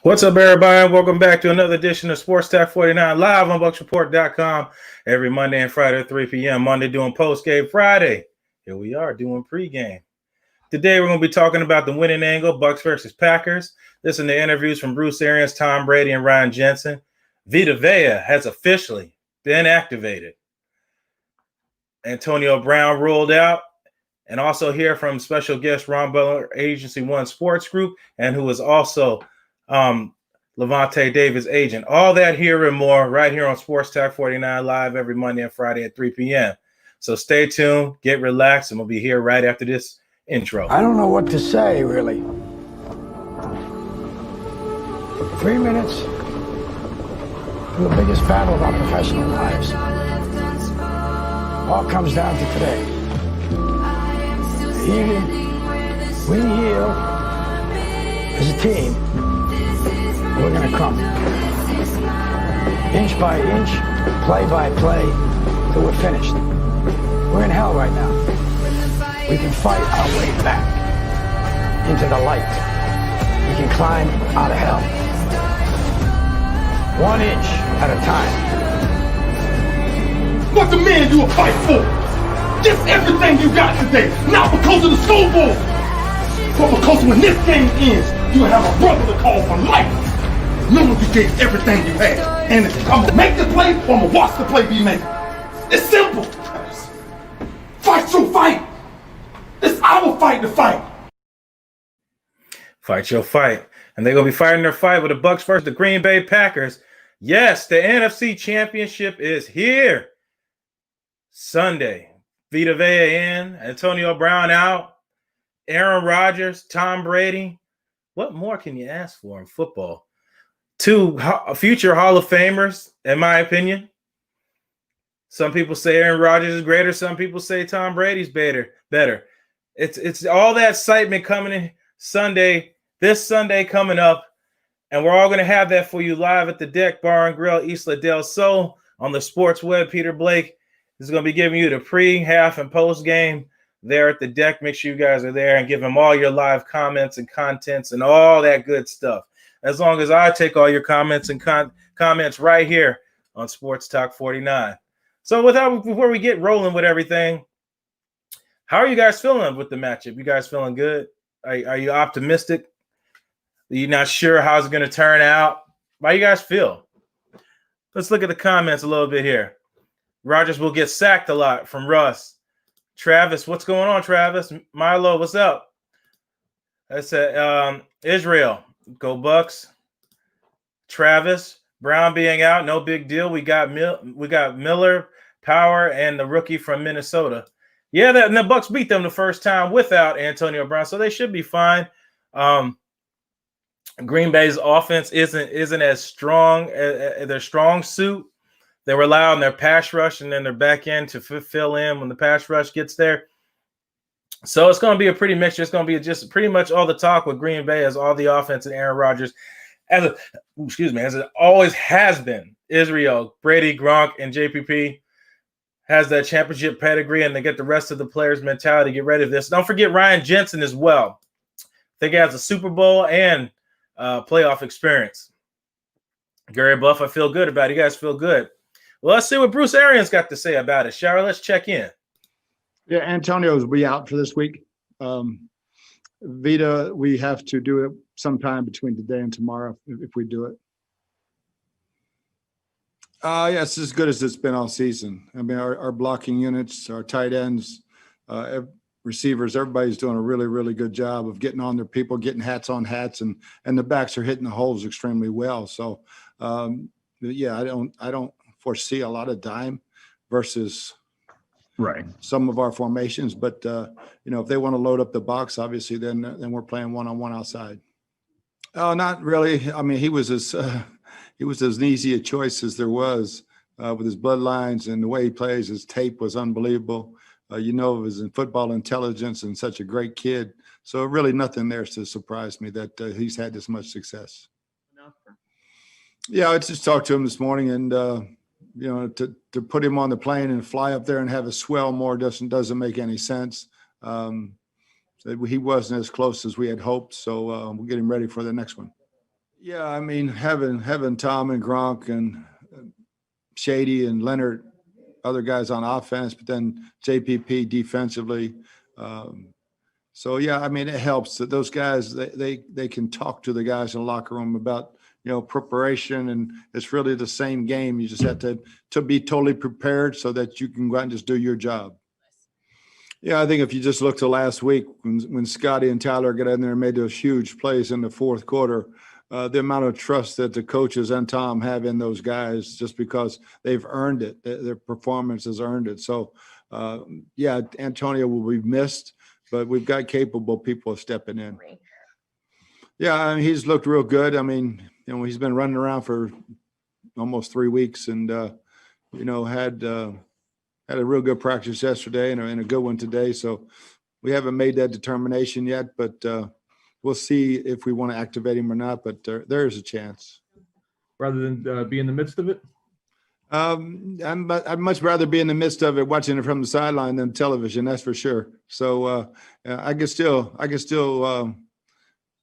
What's up, everybody? Welcome back to another edition of Sports Talk49 live on BucsReport.com every Monday and Friday at 3 p.m. Monday doing post-game, Friday. Here we are doing pregame. Today we're going to be talking about the winning angle, Bucs versus Packers. Listen to interviews from Bruce Arians, Tom Brady, and Ryan Jensen. Vita Vea has officially been activated. Antonio Brown ruled out. And also hear from special guest Ron Butler, Agency One Sports Group, and who is also Levante Davis' agent. All that here and more right here on Sports Talk 49 live every Monday and Friday at 3 p.m. So stay tuned, get relaxed, and we'll be here right after this intro. I don't know what to say, really. 3 minutes from the biggest battle of our professional lives. All comes down to today. Even we heal as a team, we're going to come inch by inch, play by play, till we're finished. We're in hell right now. We can fight our way back into the light. We can climb out of hell. 1 inch at a time. What the man you will fight for? Just everything you got today, not because of the scoreboard, but because when this game ends, you have a brother to call for life. Knowing you gave everything you had, and I'm gonna make the play, or I'm gonna watch the play be made. It's simple. Fight your fight. It's our fight to fight. Fight your fight, and they're gonna be fighting their fight with the Bucs versus the Green Bay Packers. Yes, the NFC Championship is here. Sunday. Vita Vea in, Antonio Brown out, Aaron Rodgers, Tom Brady. What more can you ask for in football? 2 future Hall of Famers, in my opinion. Some people say Aaron Rodgers is greater. Some people say Tom Brady's better. It's all that excitement coming in this Sunday coming up, and we're all going to have that for you live at the Deck Bar and Grill, Isla del Sol, on the Sports Web. Peter Blake is going to be giving you the pre, half, and post game there at the Deck. Make sure you guys are there and give him all your live comments and contents and all that good stuff. As long as I take all your comments and comments right here on Sports Talk 49. So before we get rolling with everything, how are you guys feeling with the matchup? You guys feeling good? Are you optimistic? Are you not sure how it's going to turn out? How you guys feel? Let's look at the comments a little bit here. Rodgers will get sacked a lot from Russ. Travis, what's going on, Travis? Milo, what's up? I said Israel, go Bucs. Travis, Brown being out, no big deal. We got Miller, Power, and the rookie from Minnesota. Yeah, and the Bucs beat them the first time without Antonio Brown, so they should be fine. Green Bay's offense isn't as strong as their strong suit. They rely on their pass rush and then their back end to fill in when the pass rush gets there. So it's going to be a pretty mixture. It's going to be just pretty much all the talk with Green Bay as all the offense and Aaron Rodgers, as it always has been. Israel, Brady, Gronk, and JPP has that championship pedigree, and they get the rest of the players' mentality to get ready for this. Don't forget Ryan Jensen as well. I think he has a Super Bowl and playoff experience. Gary Buff, I feel good about it. You guys feel good. Well, let's see what Bruce Arians got to say about it. Shara, let's check in. Yeah, Antonio's be out for this week. Vita, we have to do it sometime between today and tomorrow if we do it. Yeah, it's as good as it's been all season. I mean, our blocking units, our tight ends, receivers, everybody's doing a really, really good job of getting on their people, getting hats on hats, and the backs are hitting the holes extremely well. So, yeah, I don't foresee a lot of dime versus some of our formations, but if they want to load up the box, obviously then we're playing one-on-one outside. Oh, not really. I mean, he was as easy a choice as there was with his bloodlines and the way he plays. His tape was unbelievable. His football intelligence and such a great kid. So really nothing there to surprise me that he's had this much success. Yeah, I just talked to him this morning, and to put him on the plane and fly up there and have a swell more doesn't make any sense. He wasn't as close as we had hoped, so we'll get him ready for the next one. Yeah, I mean, having Tom and Gronk and Shady and Leonard, other guys on offense, but then JPP defensively. So yeah, I mean, it helps that those guys they can talk to the guys in the locker room about preparation, and it's really the same game. You just have to be totally prepared so that you can go out and just do your job. Yeah, I think if you just look to last week when Scotty and Tyler got in there and made those huge plays in the fourth quarter, the amount of trust that the coaches and Tom have in those guys, just because they've earned it, their performance has earned it. So, yeah, Antonio will be missed, but we've got capable people stepping in. Yeah, I mean, he's looked real good. I mean, he's been running around for almost 3 weeks, and had a real good practice yesterday and a good one today. So we haven't made that determination yet, but we'll see if we want to activate him or not. But there is a chance. Rather than be in the midst of it? I'd much rather be in the midst of it, watching it from the sideline than television. That's for sure. So I can still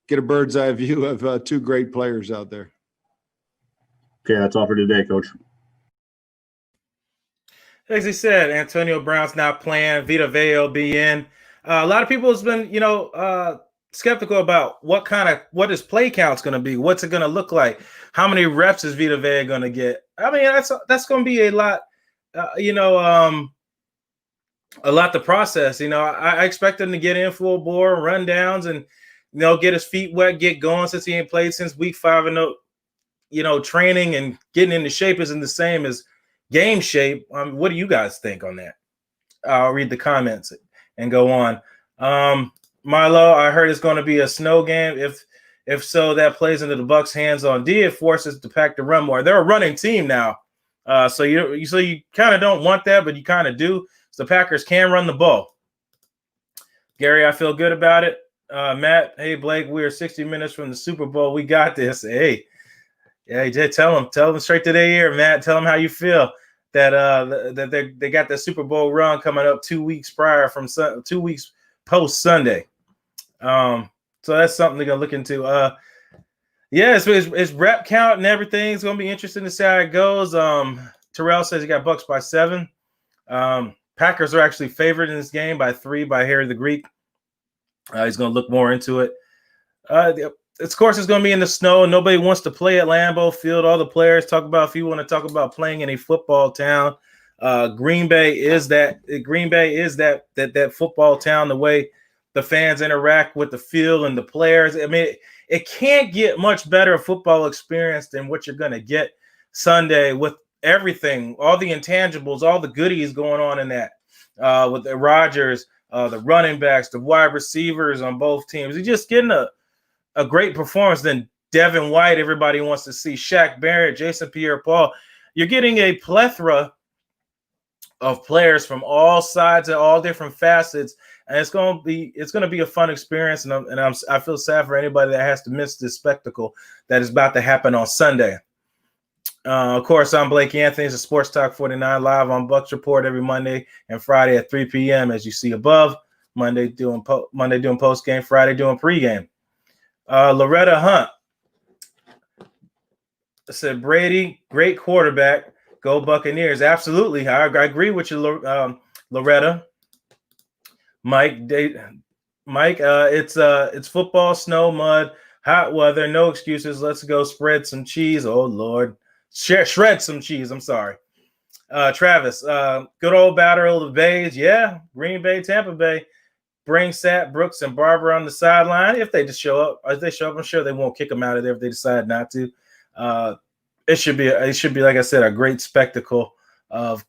get a bird's eye view of two great players out there. Okay, that's all for today, Coach. As he said, Antonio Brown's not playing. Vita Vea will be in. A lot of people has been, skeptical about what his play count's going to be. What's it going to look like? How many reps is Vita Vea going to get? I mean, that's going to be a lot, a lot to process. I expect him to get in full bore, run downs, and get his feet wet, get going, since he ain't played since week 5. And training and getting into shape isn't the same as game shape. What do you guys think on that? I'll read the comments and go on. Milo, I heard it's going to be a snow game. If so, that plays into the Bucs' hands on D. It forces the Pack to run more. They're a running team now, so you kind of don't want that, but you kind of do. So the Packers can run the ball. Gary, I feel good about it. Matt, hey Blake, we are 60 minutes from the Super Bowl. We got this. Hey, yeah, tell them straight to their ear, Matt. Tell them how you feel that they got the Super Bowl run coming up 2 weeks prior from 2 weeks post Sunday. So that's something they're gonna look into. It's rep count and everything. It's gonna be interesting to see how it goes. Terrell says he got Bucs by 7. Packers are actually favored in this game by 3 by Harry the Greek. He's gonna look more into it. Of course, it's going to be in the snow. Nobody wants to play at Lambeau Field. All the players talk about, if you want to talk about playing in a football town, Green Bay is that football town. The way the fans interact with the field and the players. I mean, it can't get much better football experience than what you're going to get Sunday, with everything, all the intangibles, all the goodies going on in that. With the Rodgers, the running backs, the wide receivers on both teams. You're just getting a great performance. Then Devin White, everybody wants to see. Shaq Barrett, Jason Pierre-Paul. You're getting a plethora of players from all sides and all different facets, and it's going to be a fun experience. And I feel sad for anybody that has to miss this spectacle that is about to happen on Sunday. Of course, I'm Blake Anthony. It's a Sports Talk 49 live on Bucs Report every Monday and Friday at 3 p.m. as you see above. Monday doing post game, Friday doing pregame. Loretta Hunt said, Brady, great quarterback. Go Buccaneers. Absolutely. I agree with you, Loretta. Mike, it's football, snow, mud, hot weather, no excuses. Let's go spread some cheese. Oh, Lord. Shred some cheese. I'm sorry. Travis, good old Battle of the Bays. Yeah, Green Bay, Tampa Bay. Bring Sat, Brooks, and Barber on the sideline. If they just show up, I'm sure they won't kick them out of there if they decide not to. It should be, like I said, a great spectacle of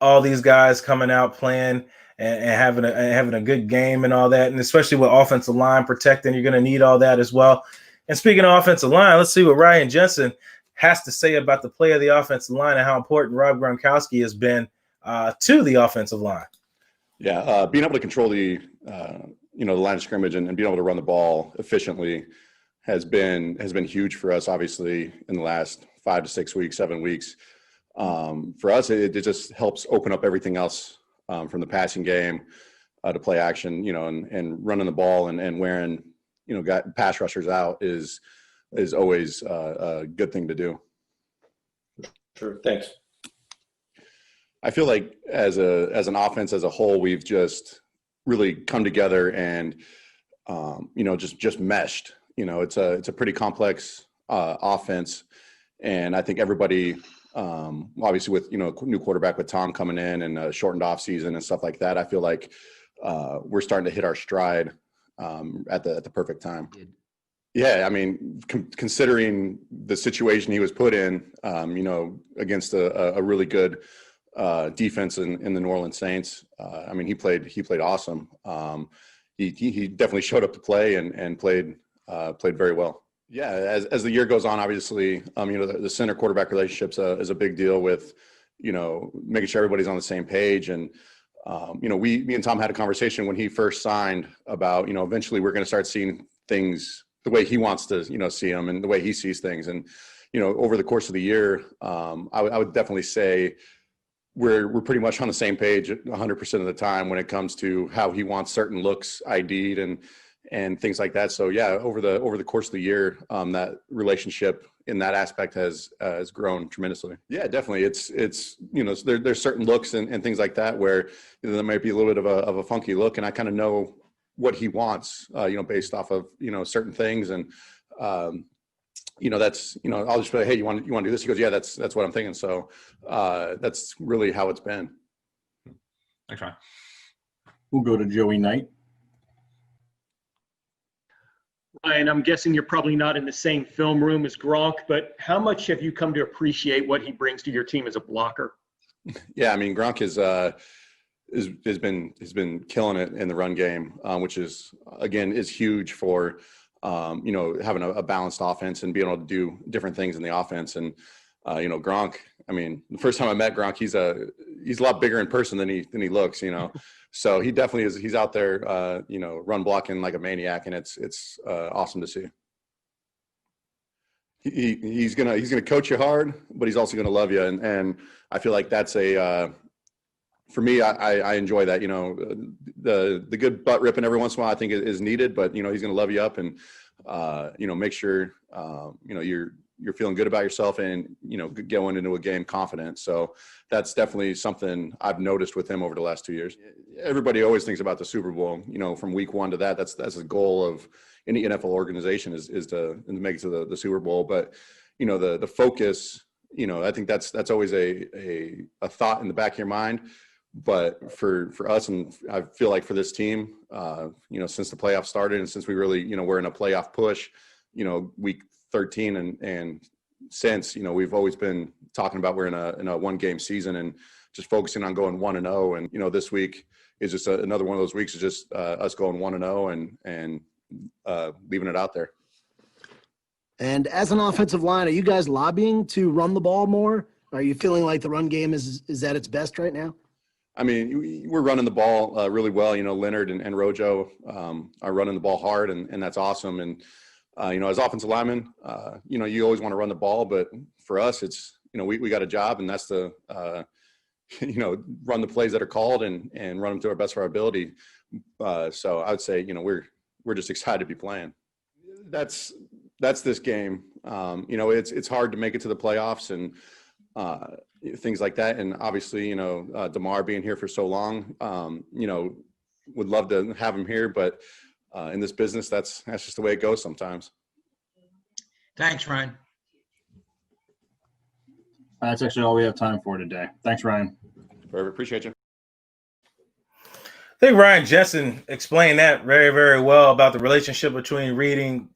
all these guys coming out playing and having a good game and all that. And especially with offensive line protecting, you're going to need all that as well. And speaking of offensive line, let's see what Ryan Jensen has to say about the play of the offensive line and how important Rob Gronkowski has been to the offensive line. Yeah, being able to control the line of scrimmage and being able to run the ball efficiently has been huge for us, obviously, in the last 5 to 6 weeks, 7 weeks. For us, it just helps open up everything else from the passing game to play action, and running the ball and wearing, pass rushers out is is always a good thing to do. Sure. Thanks. I feel like as an offense as a whole, we've just really come together and just meshed. It's a pretty complex offense, and I think everybody, obviously with new quarterback with Tom coming in and a shortened off season and stuff like that, I feel like we're starting to hit our stride at the perfect time. Yeah, I mean, considering the situation he was put in, against a really good defense in the New Orleans Saints. I mean, he played awesome. He definitely showed up to play and played very well. Yeah, as the year goes on, obviously, the center quarterback relationship is a big deal with, making sure everybody's on the same page. And, me and Tom had a conversation when he first signed about, eventually we're going to start seeing things the way he wants to, see them and the way he sees things. And, over the course of the year, I would definitely say we're pretty much on the same page 100% of the time when it comes to how he wants certain looks ID'd and things like that. So yeah, over the course of the year, that relationship in that aspect has grown tremendously. Yeah, definitely. It's there's certain looks and things like that where there might be a little bit of a funky look, and I kind of know what he wants, based off of certain things, and that's I'll just be like, hey, you want to do this? He goes, yeah, that's what I'm thinking. So that's really how it's been. Thanks, Ryan. We'll go to Joey Knight. Ryan, I'm guessing you're probably not in the same film room as Gronk, but how much have you come to appreciate what he brings to your team as a blocker? Yeah, I mean, Gronk has been killing it in the run game, which is huge for having a balanced offense and being able to do different things in the offense. And Gronk, I mean, the first time I met Gronk, he's a lot bigger in person than he looks, So he definitely is. He's out there, run blocking like a maniac, and it's awesome to see. He's gonna coach you hard, but he's also gonna love you, and I feel like that's for me, I enjoy that. The good butt ripping every once in a while I think is needed, but he's gonna love you up and make sure you're feeling good about yourself and going into a game confident. So that's definitely something I've noticed with him over the last 2 years. Everybody always thinks about the Super Bowl, from week one to that. That's the goal of any NFL organization is to make it to the Super Bowl. But the focus, I think that's always a thought in the back of your mind. But for us, and I feel like for this team, since the playoffs started and since we really, we're in a playoff push, week 13 and since, we've always been talking about we're in a 1-game season and just focusing on going 1-0. And, this week is just another one of those weeks is just us going 1-0 and leaving it out there. And as an offensive line, are you guys lobbying to run the ball more? Are you feeling like the run game is at its best right now? I mean, we're running the ball really well. Leonard and Rojo are running the ball hard, and that's awesome. And, as offensive linemen, you always want to run the ball. But for us, it's, we got a job, and that's to, run the plays that are called and run them to our best of our ability. So I would say, we're just excited to be playing. That's this game. It's hard to make it to the playoffs and things like that. And obviously, DeMar being here for so long, would love to have him here, but in this business, that's just the way it goes sometimes. Thanks, Ryan. That's actually all we have time for today. Thanks, Ryan. Forever appreciate you. I think Ryan Jensen explained that very, very well about the relationship between reading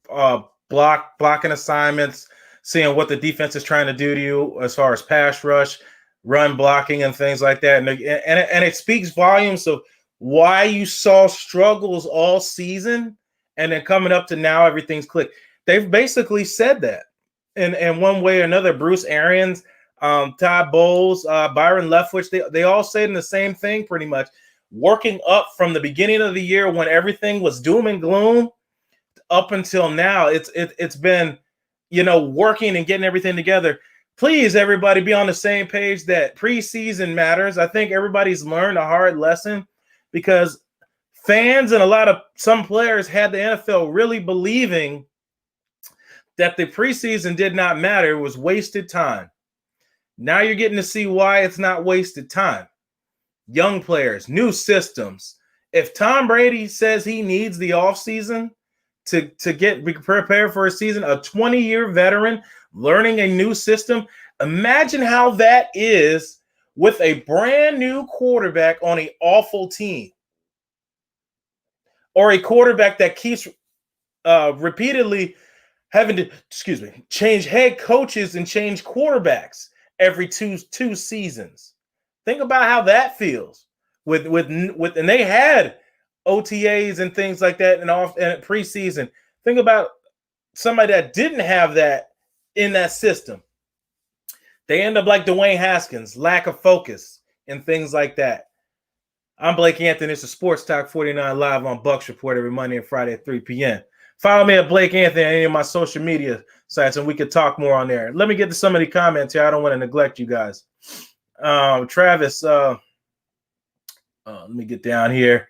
blocking assignments, seeing what the defense is trying to do to you as far as pass rush, run blocking, and things like that. And it speaks volumes of why you saw struggles all season, and then coming up to now, everything's clicked. They've basically said that in one way or another. Bruce Arians, Todd Bowles, Byron Leftwich, they all said the same thing pretty much. Working up from the beginning of the year when everything was doom and gloom up until now, it's been, working and getting everything together. Please, everybody, be on the same page that preseason matters. I think everybody's learned a hard lesson because fans and some players had the NFL really believing that the preseason did not matter. It was wasted time. Now you're getting to see why it's not wasted time. Young players, new systems. If Tom Brady says he needs the offseason to get prepared for a season, a 20-year veteran learning a new system, imagine how that is with a brand new quarterback on an awful team, or a quarterback that keeps repeatedly having to, change head coaches and change quarterbacks every two seasons. Think about how that feels with and they had OTAs and things like that and preseason. Think about somebody that didn't have that in that system. They end up like Dwayne Haskins, lack of focus and things like that. I'm Blake Anthony. It's a Sports Talk 49 live on Bucs Report every Monday and Friday at 3 p.m. Follow me at Blake Anthony on any of my social media sites, and we could talk more on there. Let me get to some of the comments here. I don't want to neglect you guys. Travis, let me get down here.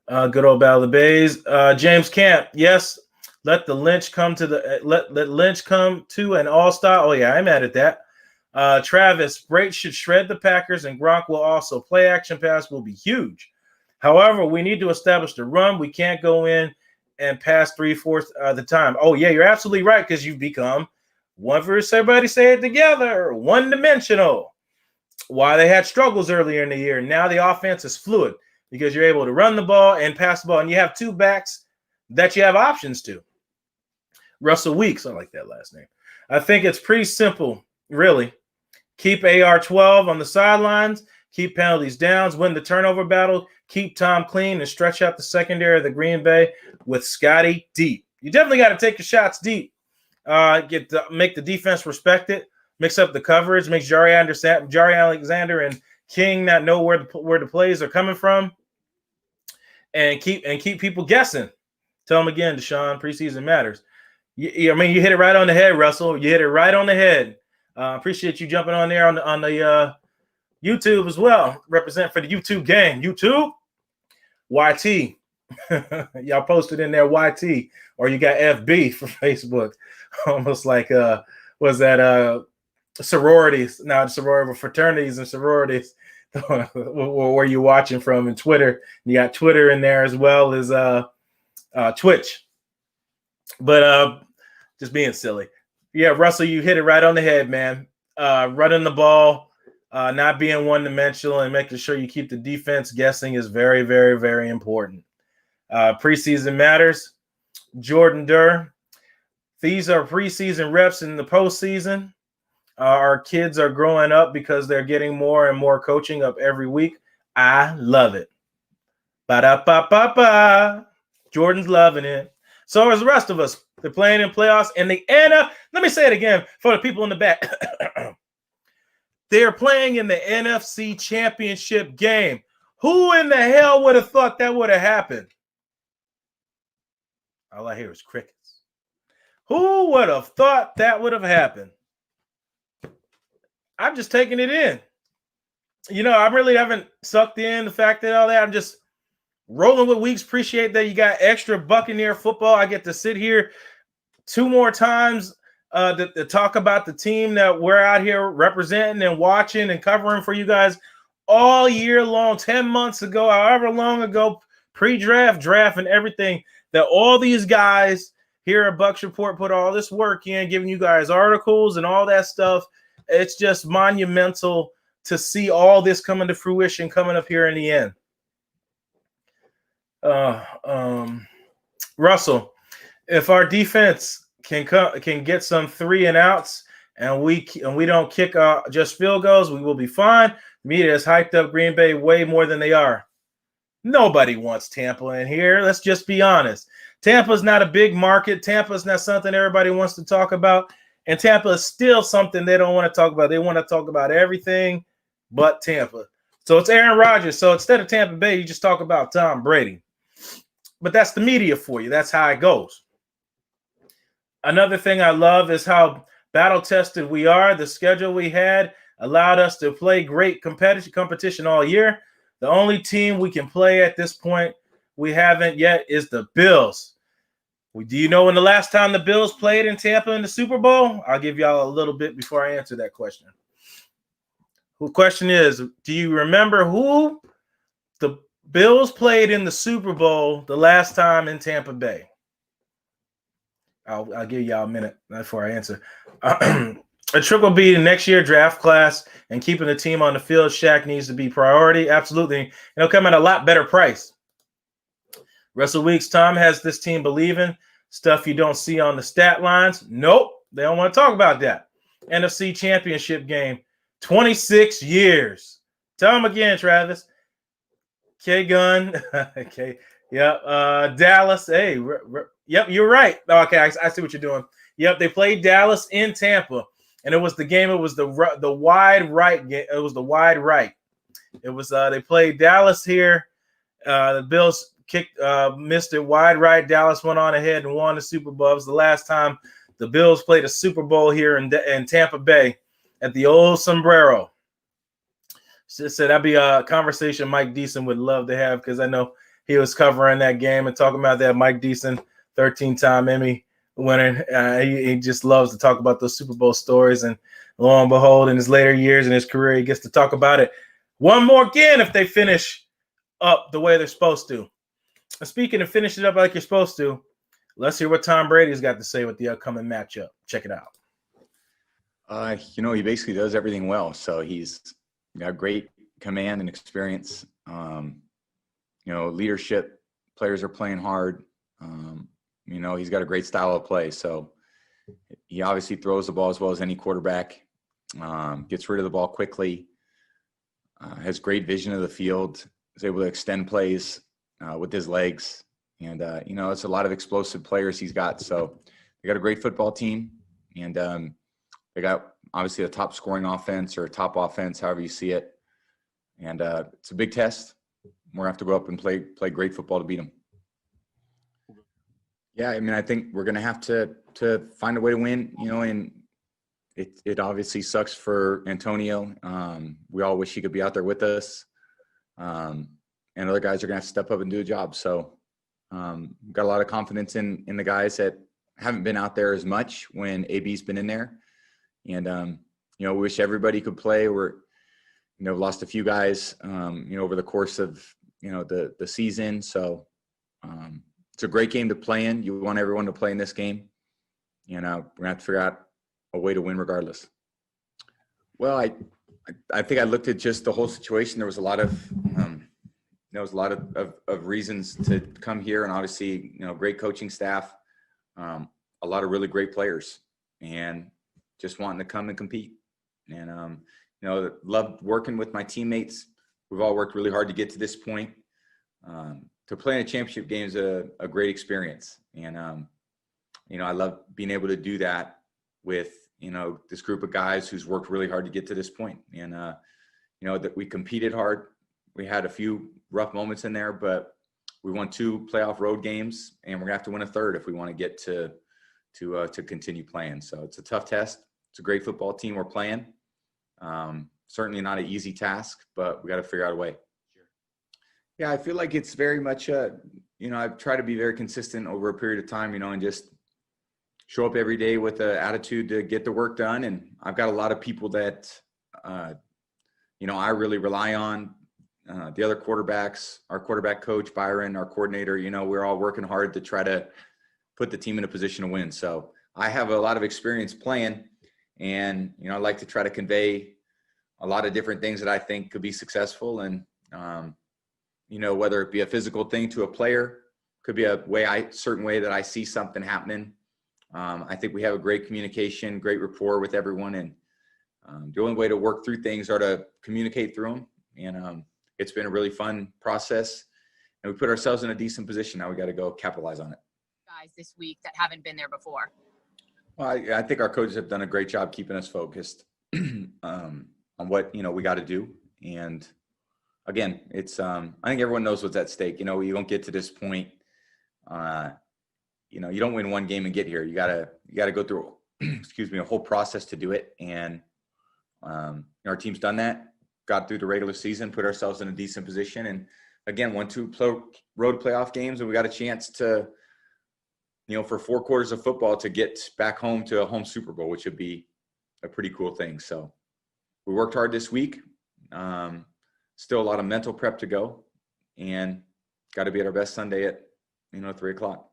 Good old Battle of the Bays. James Camp, yes, let Lynch come to let Lynch come to an all-star. Oh yeah, I'm mad at that. Travis, Brady should shred the Packers, and Gronk will also play action pass will be huge. However, we need to establish the run. We can't go in and pass 3/4 of the time. Oh yeah, you're absolutely right, because you've become one versus everybody say it together, one-dimensional. Why they had struggles earlier in the year. Now the offense is fluid because you're able to run the ball and pass the ball, and you have two backs that you have options to. Russell Weeks, I like that last name. I think it's pretty simple, really. Keep AR-12 on the sidelines, keep penalties downs, win the turnover battle, keep Tom clean, and stretch out the secondary of the Green Bay with Scotty deep. You definitely got to take your shots deep. Make the defense respect it. Mix up the coverage, makes Jari Alexander and King not know where the plays are coming from, and keep people guessing. Tell them again, Deshaun, preseason matters. You hit it right on the head, Russell. You hit it right on the head. Appreciate you jumping on there on the YouTube as well. Represent for the YouTube gang. YouTube, YT. Y'all posted in there YT, or you got FB for Facebook. Almost like was that sororities, not sorority, but fraternities and sororities. Where you watching from? And Twitter, you got Twitter in there as well as Twitch. But just being silly. Yeah, Russell, you hit it right on the head, man. Running the ball, not being one-dimensional, and making sure you keep the defense guessing is very, very, very important. Preseason matters. Jordan Durr, these are preseason reps in the postseason. Our kids are growing up because they're getting more and more coaching up every week. I love it. Ba-da-ba-ba-ba. Jordan's loving it. So is the rest of us. They're playing in playoffs. And the NFL, let me say it again for the people in the back. They're playing in the NFC Championship game. Who in the hell would have thought that would have happened? All I hear is crickets. Who would have thought that would have happened? I'm just taking it in. I really haven't sucked in the fact that all that. I'm just rolling with Weeks. Appreciate that you got extra Buccaneer football. I get to sit here 2 more times to talk about the team that we're out here representing and watching and covering for you guys all year long, 10 months ago, however long ago, pre-draft, draft, and everything, that all these guys here at Bucs Report put all this work in, giving you guys articles and all that stuff. It's just monumental to see all this coming to fruition, coming up here in the end. Russell, if our defense can get some 3 and outs and we don't kick just field goals, we will be fine. The media has hyped up Green Bay way more than they are. Nobody wants Tampa in here. Let's just be honest. Tampa's not a big market. Tampa's not something everybody wants to talk about. And Tampa is still something they don't want to talk about. They want to talk about everything but Tampa. So it's Aaron Rodgers. So instead of Tampa Bay, you just talk about Tom Brady. But that's the media for you. That's how it goes. Another thing I love is how battle-tested we are. The schedule we had allowed us to play great competition all year. The only team we can play at this point we haven't yet is the Bills. Do you know when the last time the Bills played in Tampa in the Super Bowl? I'll give y'all a little bit before I answer that question. The question is, do you remember who the Bills played in the Super Bowl the last time in Tampa Bay? I'll give y'all a minute before I answer. A triple B in next year draft class and keeping the team on the field, Shaq needs to be priority. Absolutely. And it'll come at a lot better price. Russell Weeks, Tom has this team believing stuff you don't see on the stat lines. Nope. They don't want to talk about that. NFC Championship game, 26 years. Tell them again, Travis. K-Gun. Okay. Yep. Dallas. Hey. Yep, you're right. Okay, I see what you're doing. Yep, they played Dallas in Tampa, and it was the game. It was the wide right game. It was the wide right. It was they played Dallas here. The Bills missed it wide right. Dallas went on ahead and won the Super Bowl. It was the last time the Bills played a Super Bowl here in Tampa Bay at the old Sombrero. So that'd be a conversation Mike Deason would love to have, because I know he was covering that game and talking about that. Mike Deason, 13-time Emmy winner. He just loves to talk about those Super Bowl stories. And lo and behold, in his later years in his career, he gets to talk about it one more again if they finish up the way they're supposed to. And speaking of finishing up like you're supposed to, let's hear what Tom Brady's got to say with the upcoming matchup. Check it out. He basically does everything well. So he's got great command and experience. Leadership. Players are playing hard. He's got a great style of play. So he obviously throws the ball as well as any quarterback, gets rid of the ball quickly, has great vision of the field, is able to extend plays with his legs. And, it's a lot of explosive players he's got. So they got a great football team. And they got obviously a top scoring offense or a top offense, however you see it. And it's a big test. We're going to have to go up and play great football to beat them. Yeah, I think we're going to have to find a way to win, and it obviously sucks for Antonio. We all wish he could be out there with us. And other guys are going to have to step up and do a job. So we've got a lot of confidence in the guys that haven't been out there as much when AB's been in there. And, we wish everybody could play. We're, lost a few guys, over the course of, the season. So it's a great game to play in. You want everyone to play in this game. We're going to have to figure out a way to win regardless. Well, I think I looked at just the whole situation. There was a lot of reasons to come here, and obviously, great coaching staff, a lot of really great players, and just wanting to come and compete. And, loved working with my teammates. We've all worked really hard to get to this point. To play in a championship game is a great experience. And, I love being able to do that with, this group of guys who's worked really hard to get to this point. And, that we competed hard. We had a few rough moments in there, but we won 2 playoff road games, and we're gonna have to win a third if we want to get to continue playing. So it's a tough test. It's a great football team we're playing. Certainly not an easy task, but we got to figure out a way. Yeah, I feel like it's very much, I've tried to be very consistent over a period of time, and just show up every day with an attitude to get the work done. And I've got a lot of people that, I really rely on. The other quarterbacks, our quarterback coach, Byron, our coordinator, we're all working hard to try to put the team in a position to win. So I have a lot of experience playing, and, I like to try to convey a lot of different things that I think could be successful. And, whether it be a physical thing to a player, could be a certain way that I see something happening. I think we have a great communication, great rapport with everyone. And the only way to work through things are to communicate through them. And it's been a really fun process, and we put ourselves in a decent position. Now we got to go capitalize on it. Guys this week that haven't been there before. Well, I think our coaches have done a great job keeping us focused on what, we got to do. And again, it's, I think everyone knows what's at stake. You don't get to this point. You don't win one game and get here. You gotta go through, a whole process to do it. And our team's done that, got through the regular season, put ourselves in a decent position. And again, won 2 road playoff games, and we got a chance to for 4 quarters of football to get back home to a home Super Bowl, which would be a pretty cool thing. So we worked hard this week. Still a lot of mental prep to go, and got to be at our best Sunday at 3:00.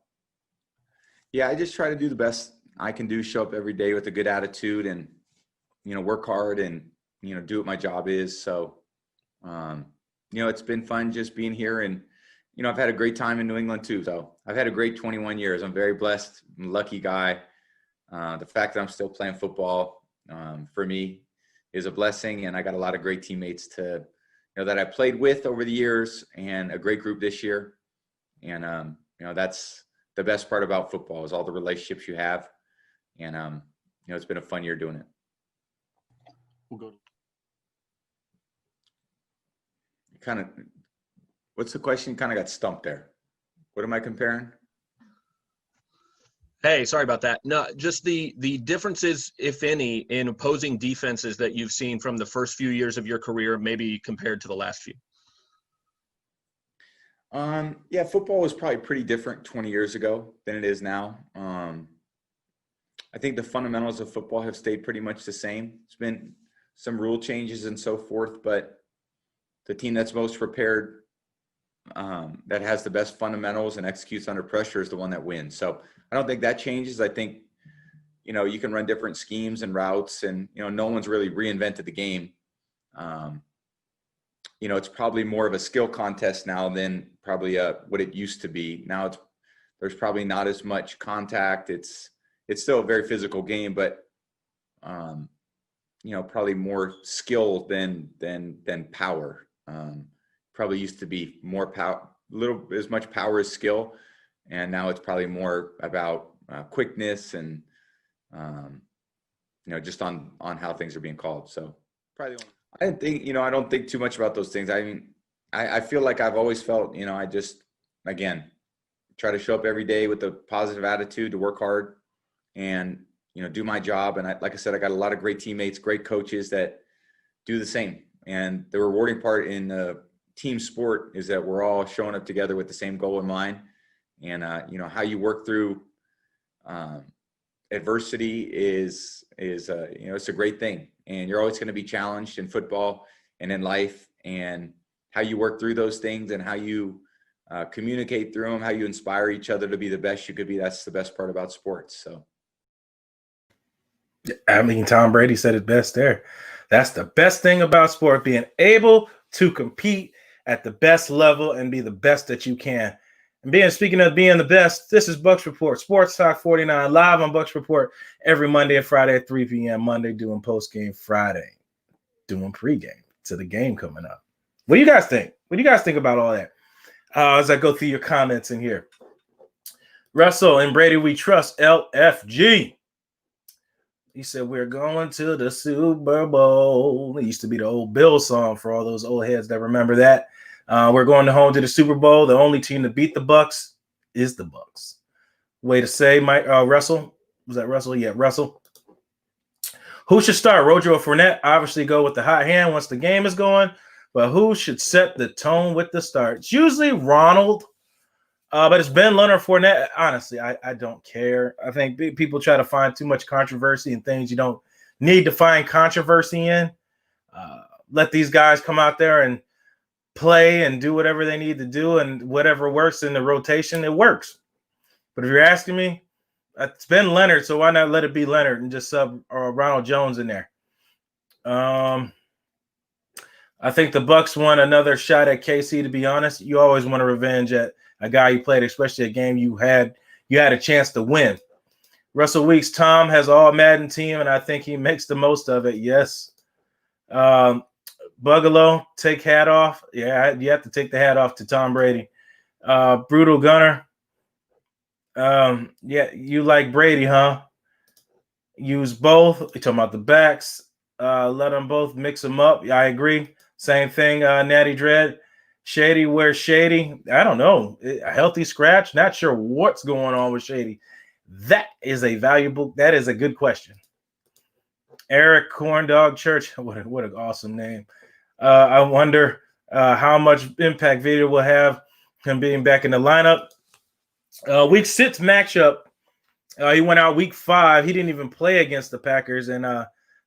Yeah, I just try to do the best I can do, show up every day with a good attitude, and work hard, and do what my job is. So it's been fun just being here, and I've had a great time in New England too. So I've had a great 21 years. I'm very blessed. I'm a lucky guy. The fact that I'm still playing football for me is a blessing, and I got a lot of great teammates that I played with over the years, and a great group this year. And that's the best part about football, is all the relationships you have. And it's been a fun year doing it. We'll go. What's the question? Kind of got stumped there. What am I comparing? Hey, sorry about that. No, just the differences, if any, in opposing defenses that you've seen from the first few years of your career, maybe compared to the last few. Yeah, football was probably pretty different 20 years ago than it is now. I think the fundamentals of football have stayed pretty much the same. It's been some rule changes and so forth, but the team that's most prepared, that has the best fundamentals and executes under pressure, is the one that wins. So I don't think that changes. I think, you can run different schemes and routes, and, no one's really reinvented the game. It's probably more of a skill contest now than probably what it used to be. Now there's probably not as much contact. It's still a very physical game, but, probably more skill than power. Probably used to be more power, as much power as skill. And now it's probably more about quickness and, just on how things are being called. So probably I don't think too much about those things. I mean, I feel like I've always felt, I just, again, try to show up every day with a positive attitude, to work hard and, do my job. And like I said, I got a lot of great teammates, great coaches that do the same. And the rewarding part in the team sport is that we're all showing up together with the same goal in mind. And, how you work through adversity is it's a great thing. And you're always going to be challenged in football and in life, and how you work through those things and how you communicate through them, how you inspire each other to be the best you could be. That's the best part about sports. So. I mean, Tom Brady said it best there. That's the best thing about sport, being able to compete at the best level and be the best that you can. And speaking of being the best, this is Bucs Report, Sports Talk 49, live on Bucs Report every Monday and Friday at 3 p.m. Monday doing post-game, Friday doing pregame to the game coming up. What do you guys think? What do you guys think about all that? As I go through your comments in here. Russell and Brady, we trust, LFG. He said, we're going to the Super Bowl. It used to be the old Bill song for all those old heads that remember that. We're going home to the Super Bowl. The only team to beat the Bucs is the Bucs. Way to say, Mike. Russell. Was that Russell? Yeah, Russell. Who should start? Rojo or Fournette? Obviously go with the hot hand once the game is going. But who should set the tone with the start? It's usually Ronald. But it's Ben Leonard, Fournette. Honestly, I don't care. I think people try to find too much controversy in things you don't need to find controversy in. Let these guys come out there and play and do whatever they need to do, and whatever works in the rotation, it works. But if you're asking me, it's Ben Leonard, so why not let it be Leonard and just sub Ronald Jones in there? I think the Bucs want another shot at KC, to be honest. You always want a revenge at a guy you played, especially a game you had a chance to win. Russell Weeks, Tom has all Madden team, and I think he makes the most of it. Yes. Bugalo, take hat off. Yeah, you have to take the hat off to Tom Brady. Brutal Gunner. Yeah, you like Brady, huh? Use both. You're talking about the backs. Let them both mix them up. Yeah, I agree. Same thing, Natty Dread. Shady, where's Shady? I don't know. A healthy scratch? Not sure what's going on with Shady. That is a good question. Eric Corndog Church. What an awesome name. I wonder how much impact Vita will have him being back in the lineup. Week 6 matchup He went out week 5. He didn't even play against the Packers. And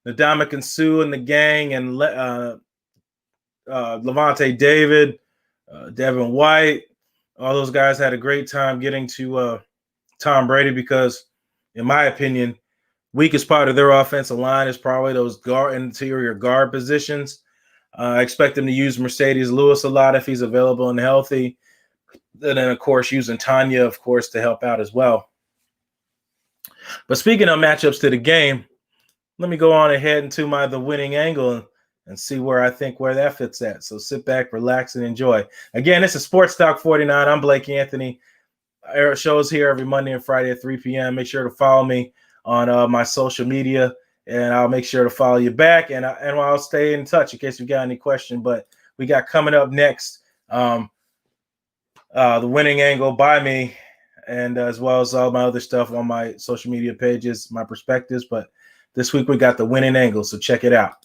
Ndamukong Suh and the gang and Levante David, Devin White, all those guys had a great time getting to Tom Brady because, in my opinion, weakest part of their offensive line is probably those interior guard positions. I expect them to use Mercedes Lewis a lot if he's available and healthy. And then, of course, using Tanya, of course, to help out as well. But speaking of matchups to the game, let me go on ahead into the winning angle and see where I think where that fits at. So sit back, relax, and enjoy. Again, this is Sports Talk 49. I'm Blake Anthony. Our show's here every Monday and Friday at 3 p.m. Make sure to follow me on my social media, and I'll make sure to follow you back, and I'll stay in touch in case you got any question. But we got coming up next the winning angle by me, and as well as all my other stuff on my social media pages, my perspectives. But this week we got the winning angle, so check it out.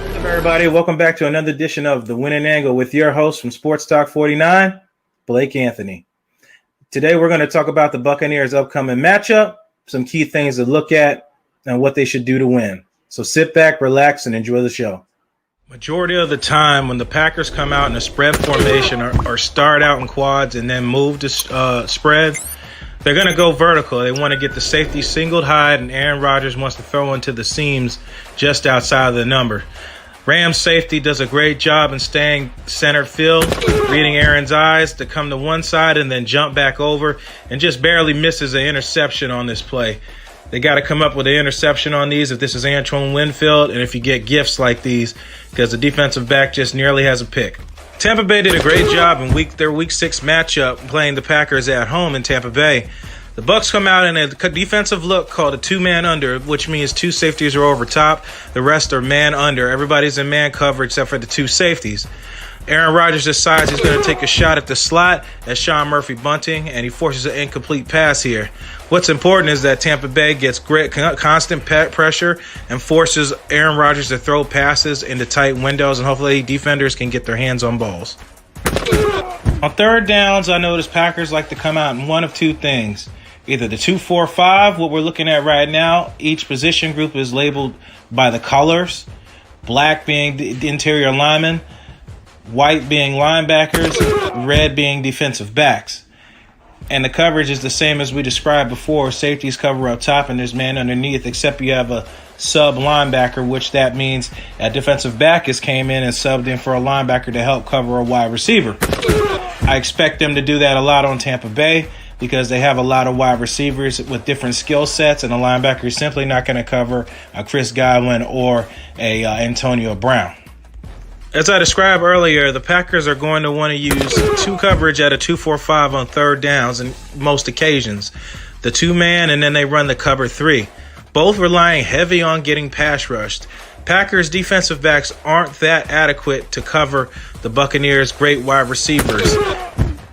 What's up, everybody? Welcome back to another edition of the winning angle with your host from Sports Talk 49, Blake Anthony. Today we're going to talk about the Buccaneers' upcoming matchup, some key things to look at, and what they should do to win. So sit back, relax, and enjoy the show. Majority of the time when the Packers come out in a spread formation or start out in quads and then move to spread, they're going to go vertical. They want to get the safety singled high, and Aaron Rodgers wants to throw into the seams just outside of the number. Rams safety does a great job in staying center field, reading Aaron's eyes to come to one side and then jump back over, and just barely misses an interception on this play. They got to come up with an interception on these if this is Antoine Winfield and if you get gifts like these, because the defensive back just nearly has a pick. Tampa Bay did a great job in their Week 6 matchup playing the Packers at home in Tampa Bay. The Bucs come out in a defensive look called a two-man under, which means two safeties are over top. The rest are man under. Everybody's in man cover except for the two safeties. Aaron Rodgers decides he's going to take a shot at the slot at Sean Murphy bunting, and he forces an incomplete pass here. What's important is that Tampa Bay gets great constant pressure and forces Aaron Rodgers to throw passes into tight windows, and hopefully defenders can get their hands on balls. On third downs, I noticed Packers like to come out in one of two things. Either the 2-4-5, what we're looking at right now, each position group is labeled by the colors, black being the interior linemen, white being linebackers, red being defensive backs. And the coverage is the same as we described before. Safeties cover up top and there's man underneath, except you have a sub linebacker, which that means a defensive back came in and subbed in for a linebacker to help cover a wide receiver. I expect them to do that a lot on Tampa Bay because they have a lot of wide receivers with different skill sets, and a linebacker is simply not going to cover a Chris Godwin or a Antonio Brown. As I described earlier, the Packers are going to want to use two coverage at a 2-4-5 on third downs in most occasions. The two-man, and then they run the cover 3, both relying heavy on getting pass rushed. Packers defensive backs aren't that adequate to cover the Buccaneers' great wide receivers.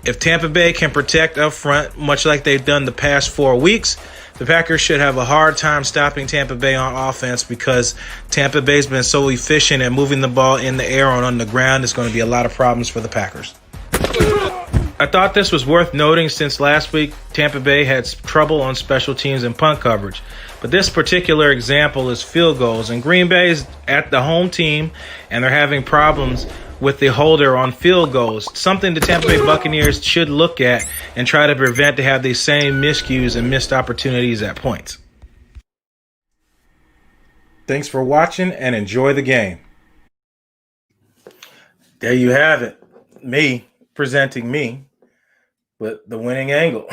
If Tampa Bay can protect up front, much like they've done the past 4 weeks, the Packers should have a hard time stopping Tampa Bay on offense because Tampa Bay's been so efficient at moving the ball in the air and on the ground. It's going to be a lot of problems for the Packers. I thought this was worth noting since last week Tampa Bay had trouble on special teams and punt coverage. But this particular example is field goals. And Green Bay's at the home team, and they're having problems with the holder on field goals, something the Tampa Bay Buccaneers should look at and try to prevent to have these same miscues and missed opportunities at points. Thanks for watching and enjoy the game. There you have it. Me presenting me with the winning angle.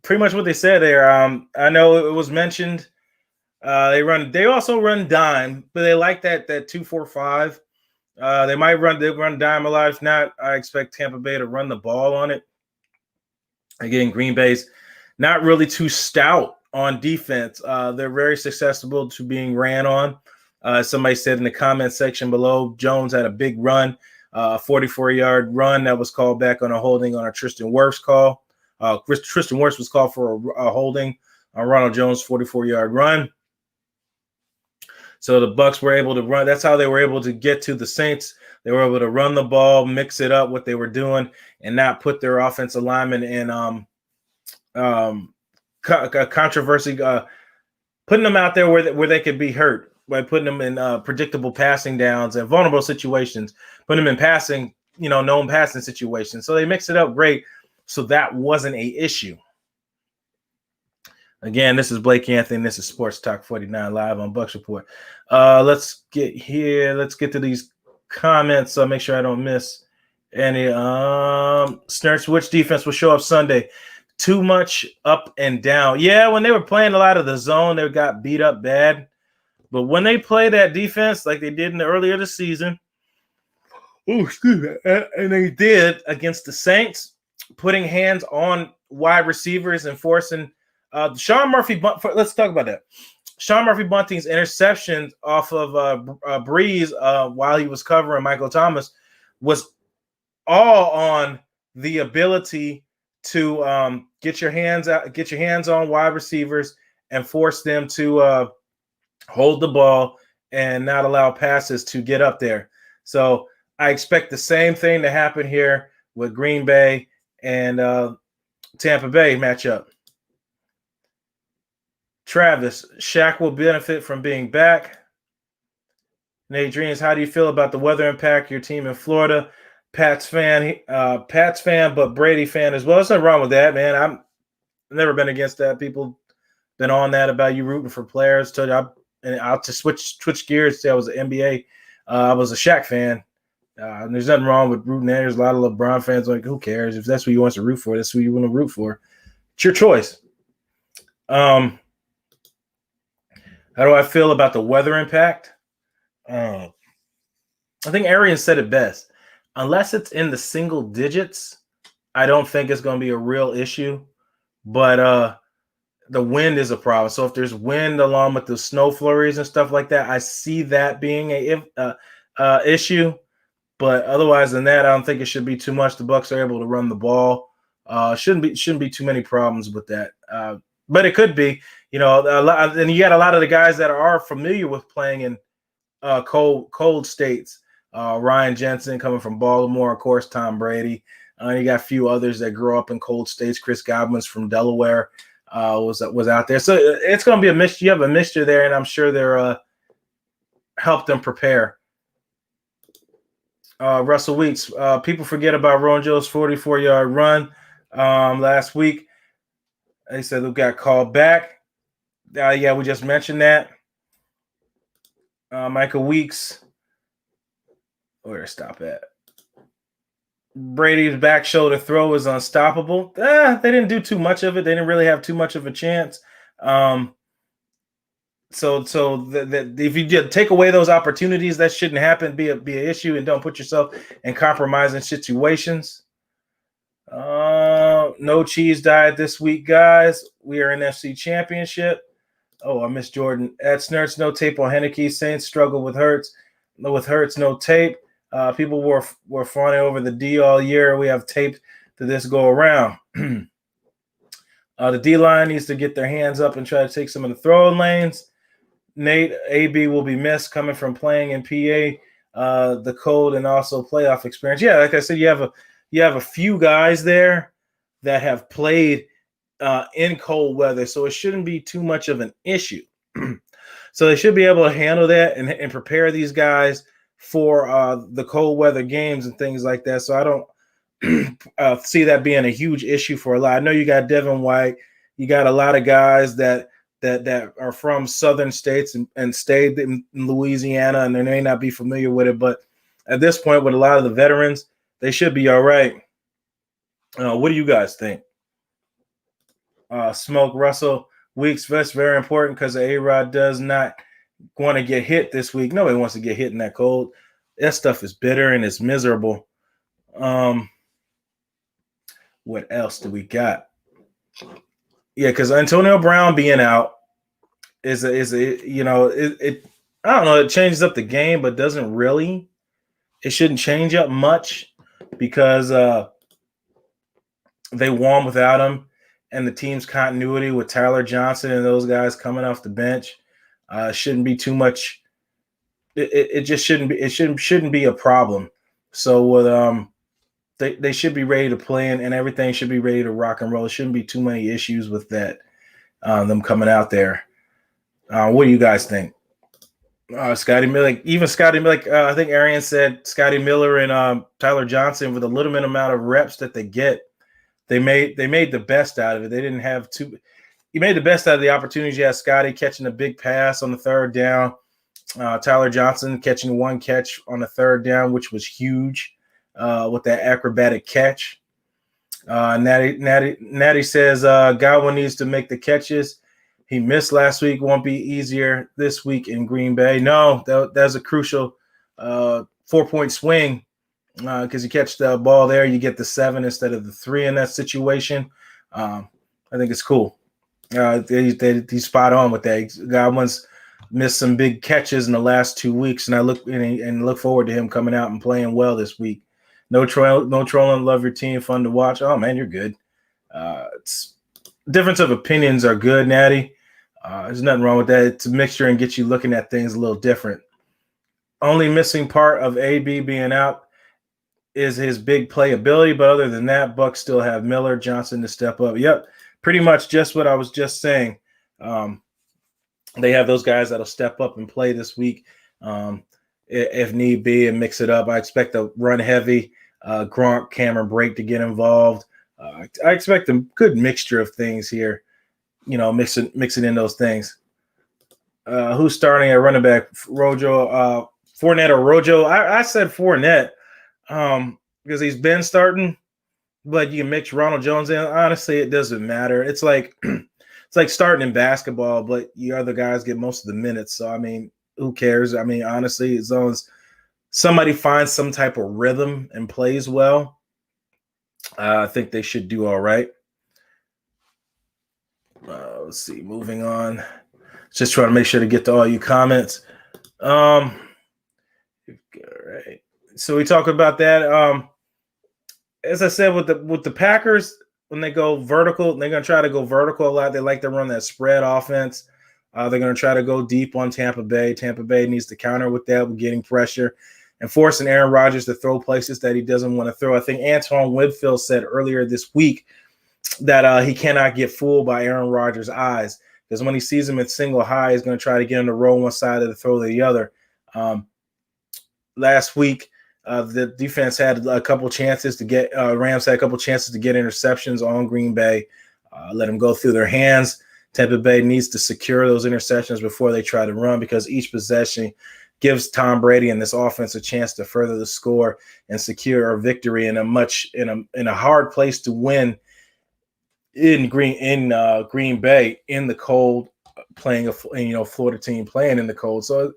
Pretty much what they said there. I know it was mentioned. They also run dime, but they like that 2-4-5. They run dime a lot. If not, I expect Tampa Bay to run the ball on it. Again, Green Bay's not really too stout on defense. They're very susceptible to being ran on. Somebody said in the comment section below, Jones had a big run, a 44-yard run that was called back on a holding on a Tristan Wirfs call. Tristan Wirfs was called for a holding on Ronald Jones' 44-yard run. So the Bucs were able to run. That's how they were able to get to the Saints. They were able to run the ball, mix it up what they were doing, and not put their offensive linemen in controversy, putting them out there where they could be hurt by putting them in predictable passing downs and vulnerable situations, putting them in passing, known passing situations. So they mixed it up great. So that wasn't a issue. Again, this is Blake Anthony. This is Sports Talk 49 live on Bucs Report. Let's get here. Let's get to these comments. So make sure I don't miss any. Snurts, which defense will show up Sunday? Too much up and down. Yeah, when they were playing a lot of the zone, they got beat up bad. But when they play that defense like they did in the earlier this season, and they did against the Saints, putting hands on wide receivers and forcing Sean Murphy. Let's talk about that. Sean Murphy Bunting's interception off of Breeze while he was covering Michael Thomas was all on the ability to get your hands on wide receivers and force them to hold the ball and not allow passes to get up there. So I expect the same thing to happen here with Green Bay and Tampa Bay matchup. Travis, Shaq will benefit from being back. Nate Dreams, how do you feel about the weather impact your team in Florida? Pats fan, but Brady fan as well. There's nothing wrong with that, man. I've never been against that. People been on that about you rooting for players. Told you I'll just switch gears. Say I was an NBA. I was a Shaq fan. There's nothing wrong with rooting there. There's a lot of LeBron fans like, who cares? If that's who you want to root for, that's who you want to root for. It's your choice. How do I feel about the weather impact? I think Arians said it best. Unless it's in the single digits, I don't think it's going to be a real issue. But the wind is a problem. So if there's wind along with the snow flurries and stuff like that, I see that being a issue. But otherwise than that, I don't think it should be too much. The Bucs are able to run the ball. Shouldn't be too many problems with that. But it could be, and you got a lot of the guys that are familiar with playing in cold states. Ryan Jensen coming from Baltimore, of course, Tom Brady. You got a few others that grew up in cold states. Chris Godwin's from Delaware was out there. So it's going to be a mixture. You have a mixture there, and I'm sure they're help them prepare. Russell Weeks, people forget about Ronjo's 44-yard run last week. They said they got called back. Yeah, we just mentioned that. Michael Weeks. Where to stop at? Brady's back shoulder throw is unstoppable. They didn't do too much of it. They didn't really have too much of a chance. So if you take away those opportunities, that shouldn't happen. Be an issue, and don't put yourself in compromising situations. No cheese diet this week, guys. We are in FC Championship. Oh, I missed Jordan. At Snurts, no tape on Henneke. Saints struggle with Hurts. With Hurts, no tape. People were fawning over the D all year. We have tape to this go around. The D-line needs to get their hands up and try to take some of the throwing lanes. Nate, AB will be missed coming from playing in PA, the cold, and also playoff experience. Yeah, like I said, you have a few guys there that have played in cold weather, so it shouldn't be too much of an issue. So they should be able to handle that and prepare these guys for the cold weather games and things like that. So I don't see that being a huge issue for a lot. I know you got Devin White. You got a lot of guys that are from southern states and stayed in Louisiana, and they may not be familiar with it. But at this point, with a lot of the veterans, they should be all right. What do you guys think? Smoke Russell Weeks, that's very important because A-Rod does not want to get hit this week. Nobody wants to get hit in that cold. That stuff is bitter and it's miserable. What else do we got? Yeah, because Antonio Brown being out is I don't know, it changes up the game, but doesn't really. It shouldn't change up much because they won without him, and the team's continuity with Tyler Johnson and those guys coming off the bench shouldn't be too much it just shouldn't be. It shouldn't be a problem. So with they should be ready to play and everything should be ready to rock and roll. It shouldn't be too many issues with that. Them coming out there. What do you guys think? Scotty Miller, even Scotty Miller, I think Arian said Scotty Miller and Tyler Johnson with a limited amount of reps that they get, they made the best out of it. They didn't have too. You made the best out of the opportunities. You had Scotty catching a big pass on the third down. Tyler Johnson catching one catch on the third down, which was huge with that acrobatic catch. Natty says Godwin needs to make the catches. He missed last week. Won't be easier this week in Green Bay. No, that's a crucial 4-point swing because you catch the ball there, you get the 7 instead of the 3 in that situation. I think it's cool. He's spot on with that. Godwin's missed some big catches in the last 2 weeks, and I look forward to him coming out and playing well this week. No trolling. Love your team. Fun to watch. Oh man, you're good. It's difference of opinions are good, Natty. There's nothing wrong with that. It's a mixture and gets you looking at things a little different. Only missing part of AB being out is his big playability, but other than that, Bucs still have Miller, Johnson to step up. Yep, pretty much just what I was just saying. They have those guys that'll step up and play this week if need be and mix it up. I expect a run heavy Gronk, Cameron Brake to get involved. I expect a good mixture of things here. Mixing in those things. Who's starting at running back? Rojo, Fournette or Rojo? I said Fournette because he's been starting, but you can mix Ronald Jones in. Honestly, it doesn't matter. It's like starting in basketball, but your other guys get most of the minutes. So I mean, who cares? I mean, honestly, as long as somebody finds some type of rhythm and plays well, I think they should do all right. Let's see. Moving on. Just trying to make sure to get to all you comments. All right. So we talk about that. As I said, with the Packers, when they go vertical, they're going to try to go vertical a lot. They like to run that spread offense. They're going to try to go deep on Tampa Bay. Tampa Bay needs to counter with that, with getting pressure and forcing Aaron Rodgers to throw places that he doesn't want to throw. I think Antoine Winfield said earlier this week that he cannot get fooled by Aaron Rodgers' eyes, because when he sees him at single high, he's going to try to get him to roll one side of the throw to the other. Last week, the defense had a couple chances to get Rams had a couple chances to get interceptions on Green Bay, let them go through their hands. Tampa Bay needs to secure those interceptions before they try to run, because each possession gives Tom Brady and this offense a chance to further the score and secure a victory in a hard place to win in Green Bay in the cold, playing a Florida team playing in the cold. So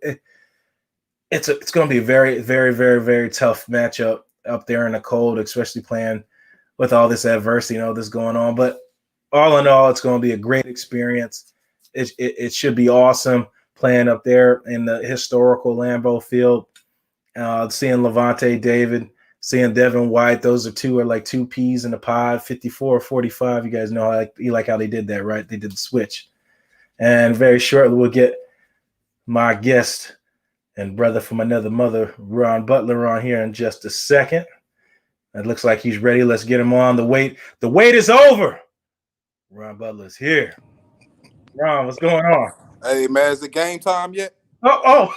it's going to be a very, very, very, very tough matchup up there in the cold, especially playing with all this adversity, this going on. But all in all, it's going to be a great experience. It should be awesome playing up there in the historical Lambeau Field, seeing Levante David, seeing Devin White. Those are like two peas in the pod, 54-45. You guys know how they did that, right? They did the switch. And very shortly, we'll get my guest and brother from another mother, Ron Butler, on here in just a second. It looks like he's ready. Let's get him on. The wait is over. Ron Butler's here. Ron, what's going on? Hey, man, is it game time yet? Oh,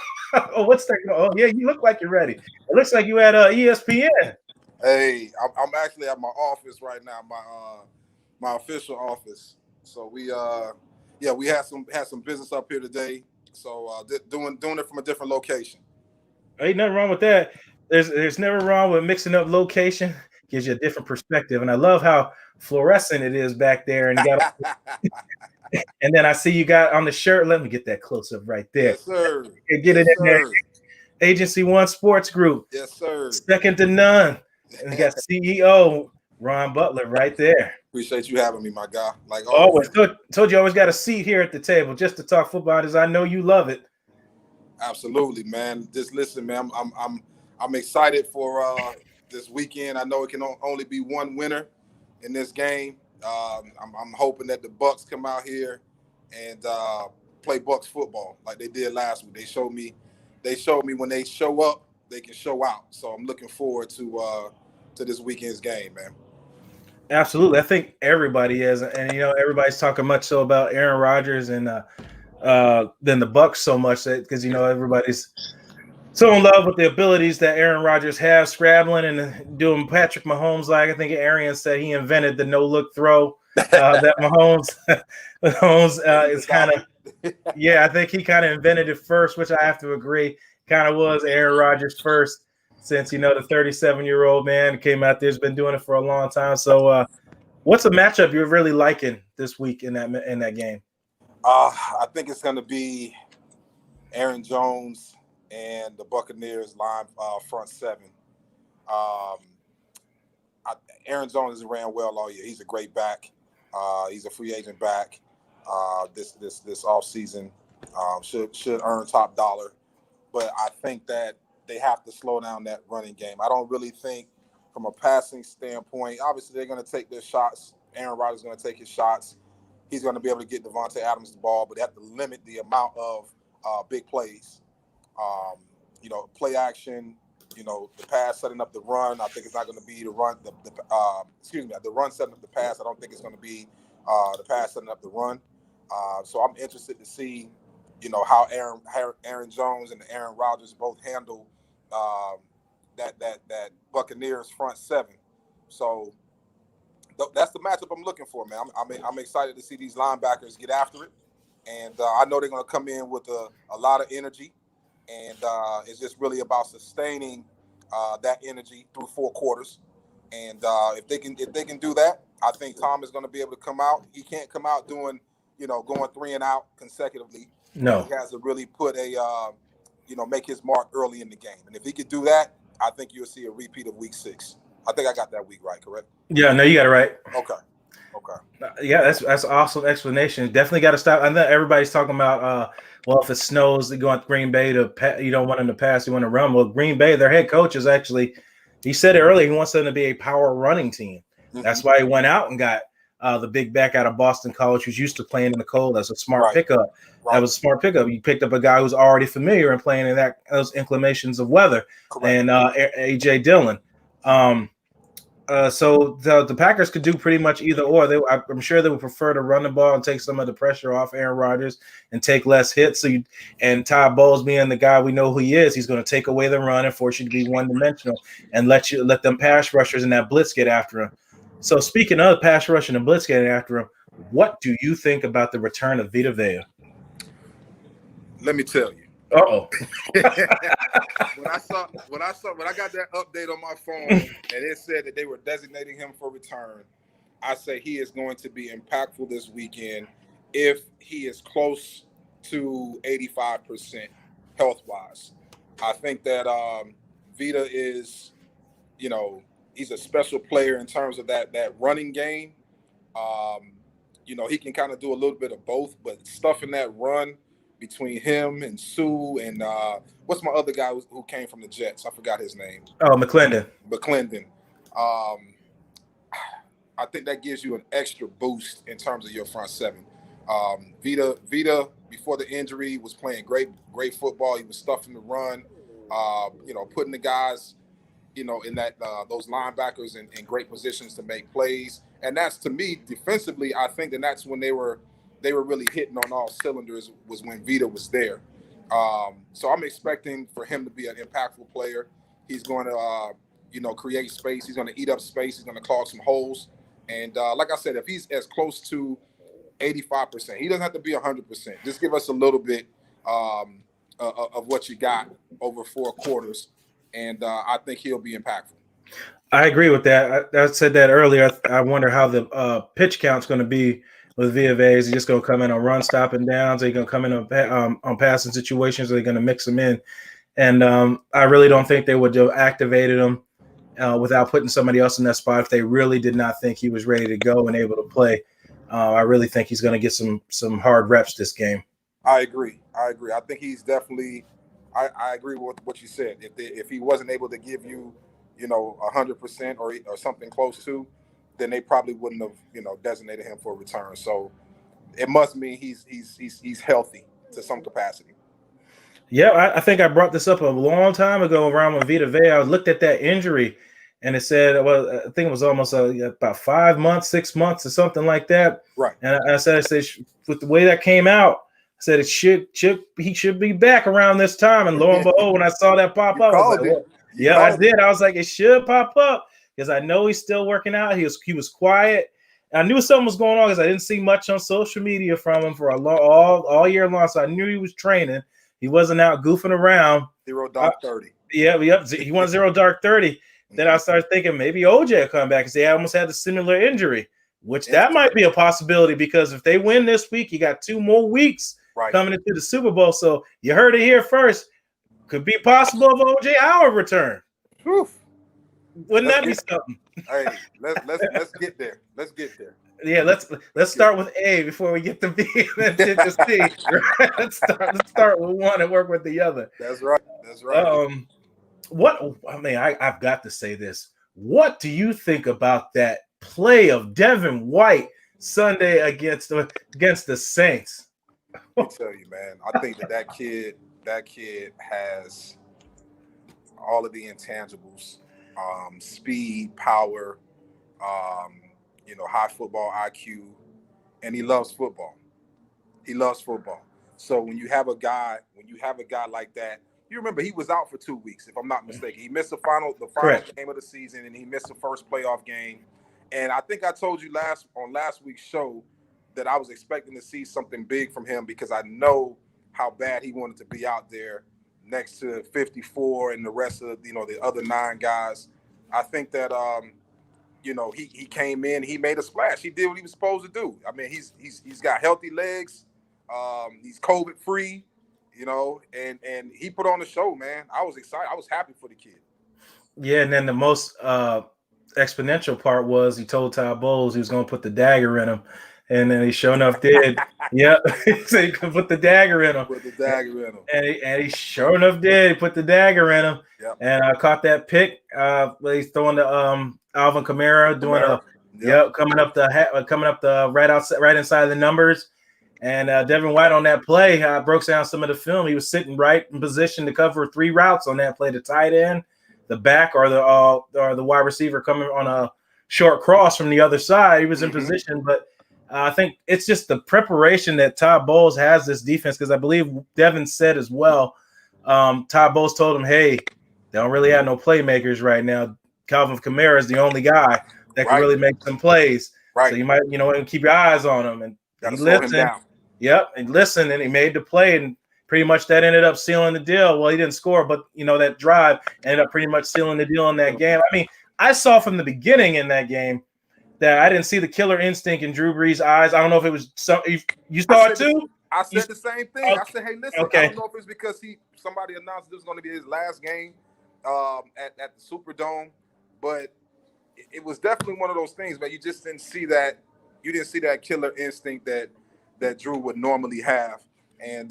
what's that? Oh, yeah, you look like you're ready. It looks like you at ESPN. Hey, I'm actually at my office right now, my official office. So we had some business up here today. So doing it from a different location. Ain't nothing wrong with that. There's never wrong with mixing up location. Gives you a different perspective, and I love how fluorescent it is back there. And you got, and then I see you got on the shirt. Let me get that close up right there. Yes, sir. Get it in there. Agency One Sports Group. Yes, sir. Second to none. And you got CEO Ron Butler right there. Appreciate you having me, my guy. Like always. Told you always got a seat here at the table just to talk football, as I know you love it. Absolutely, man. Just listen, man. I'm excited for this weekend. I know it can only be one winner in this game. I'm hoping that the Bucs come out here and play Bucs football like they did last week. They showed me they showed me when they show up, they can show out. So I'm looking forward to this weekend's game, man. Absolutely. I think everybody is. And, everybody's talking much so about Aaron Rodgers and then the Bucs so much that because, everybody's so in love with the abilities that Aaron Rodgers has scrabbling and doing Patrick Mahomes like. I think Arians said he invented the no-look throw that Mahomes is kind of – yeah, I think he kind of invented it first, which I have to agree. Kind of was Aaron Rodgers first since, the 37-year-old man came out there, has been doing it for a long time. So what's a matchup you're really liking this week in that game? I think it's going to be Aaron Jones and the Buccaneers line front seven. Aaron Jones has ran well all year. He's a great back. He's a free agent back. This offseason should earn top dollar. But I think that they have to slow down that running game. I don't really think from a passing standpoint, obviously they're going to take their shots. Aaron Rodgers is going to take his shots. He's going to be able to get Devontae Adams the ball, but they have to limit the amount of big plays. Play action, the pass setting up the run. I think it's not going to be the run, the run setting up the pass. I don't think it's going to be the pass setting up the run. So I'm interested to see, how Aaron Jones and Aaron Rodgers both handle that Buccaneers front seven. So that's the matchup I'm looking for, man. I'm excited to see these linebackers get after it, and I know they're going to come in with a lot of energy, and it's just really about sustaining that energy through 4 quarters. And if they can do that, I think Tom is going to be able to come out. He can't come out doing going 3 and out consecutively. No, he has to really put make his mark early in the game. And if he could do that, I think you'll see a repeat of week 6. I think I got that week right, correct? Yeah, no, you got it right. Okay. Yeah, that's awesome explanation. Definitely got to stop. I know everybody's talking about, if it snows, they go to Green Bay you don't want them to pass, you want to run. Well, Green Bay, their head coach is actually, he said it earlier, he wants them to be a power running team. Mm-hmm. That's why he went out and got the big back out of Boston College who's used to playing in the cold. That's a smart pickup. Right. That was a smart pickup. You picked up a guy who's already familiar and playing in those inclinations of weather. Correct. And A.J. Dillon. So the Packers could do pretty much either or. I'm sure they would prefer to run the ball and take some of the pressure off Aaron Rodgers and take less hits. And Todd Bowles being the guy we know who he is, he's going to take away the run and force you to be one-dimensional and let them pass rushers and that blitz get after him. So speaking of pass rushing and blitz getting after him, what do you think about the return of Vita Vea? Let me tell you. Uh-oh. when I got that update on my phone and it said that they were designating him for return, I say he is going to be impactful this weekend if he is close to 85% health-wise. I think that Vita is, he's a special player in terms of that running game. He can kind of do a little bit of both, but stuff in that run between him and Sue and what's my other guy who came from the Jets? I forgot his name. Oh, McClendon. I think that gives you an extra boost in terms of your front seven. Vita before the injury was playing great football. He was stuffing the run, putting the guys, in that those linebackers in great positions to make plays. And that's, to me, defensively, I think that's when they were really hitting on all cylinders was when Vita was there. So I'm expecting for him to be an impactful player. He's going to, create space. He's going to eat up space. He's going to clog some holes. And like I said, if he's as close to 85%, he doesn't have to be 100%. Just give us a little bit of what you got over 4 quarters. And I think he'll be impactful. I agree with that. I said that earlier. I wonder how the pitch count's going to be with Vita Vea. Is he just going to come in on run stopping downs? Are he going to come in on passing situations? Are they going to mix him in? And I really don't think they would have activated him without putting somebody else in that spot if they really did not think he was ready to go and able to play. I really think he's going to get some hard reps this game. I agree. I think he's definitely I agree with what you said. If he wasn't able to give you, 100% or something close to, then they probably wouldn't have, designated him for a return. So it must mean he's healthy to some capacity. Yeah, I think I brought this up a long time ago around with Vita Vea. I looked at that injury, and it said, well, I think it was almost about 5 months, 6 months, or something like that. Right. And I said, with the way that came out, I said he should be back around this time. And lo and behold, when I saw that pop up, I was like, well, yeah, I did. I was like, it should pop up because I know he's still working out. He was quiet. I knew something was going on because I didn't see much on social media from him for all year long. So I knew he was training. He wasn't out goofing around. 0 dark 30. Yeah, he won 0 dark 30. Then I started thinking maybe OJ will come back because they almost had a similar injury, which that might be a possibility because if they win this week, you got 2 more weeks coming into the Super Bowl. So you heard it here first. Could be possible of OJ Howard return. Whew. Wouldn't that be something? Hey, let's get there. Let's get there. Yeah, let's start with A before we get to B and then to C. Right? Let's start with one and work with the other. That's right. That's right. I've got to say this. What do you think about that play of Devin White Sunday against the Saints? I'll tell you, man. I think that kid has all of the intangibles, speed, power, high football IQ, and he loves football. He loves football. So when you have a guy like that, you remember he was out for 2 weeks, if I'm not mistaken. He missed the final game of the season, and he missed the first playoff game. And I think I told you last week's show that I was expecting to see something big from him because I know how bad he wanted to be out there next to 54 and the rest of the other 9 guys. I think that he came in, he made a splash. He did what he was supposed to do. I mean, he's got healthy legs. He's COVID free, and he put on the show, man. I was excited. I was happy for the kid. Yeah, and then the most exponential part was he told Ty Bowles he was going to put the dagger in him, and then he sure enough did. Yep, so he could put the dagger in him. Put the dagger in him. And he sure enough did. He put the dagger in him. Yep. And I caught that pick. Where he's throwing the Alvin Kamara doing coming up the right inside the numbers. And Devin White on that play, broke down some of the film. He was sitting right in position to cover 3 routes on that play: the tight end, the back, or the wide receiver coming on a short cross from the other side. He was in position, but I think it's just the preparation that Todd Bowles has this defense, because I believe Devin said as well, Todd Bowles told him, hey, they don't really have no playmakers right now. Calvin Kamara is the only guy that can really make some plays. Right. So you might, keep your eyes on him. And he listened. Yep, and listened, and he made the play, and pretty much that ended up sealing the deal. Well, he didn't score, but, that drive ended up pretty much sealing the deal in that game. I mean, I saw from the beginning in that game that I didn't see the killer instinct in Drew Brees' eyes. I don't know if it was you saw it too? I said the same thing. Okay. I said, hey, listen, I don't know if it's because somebody announced this was going to be his last game at the Superdome, but it was definitely one of those things, man. You just didn't see that. You didn't see that killer instinct that Drew would normally have, and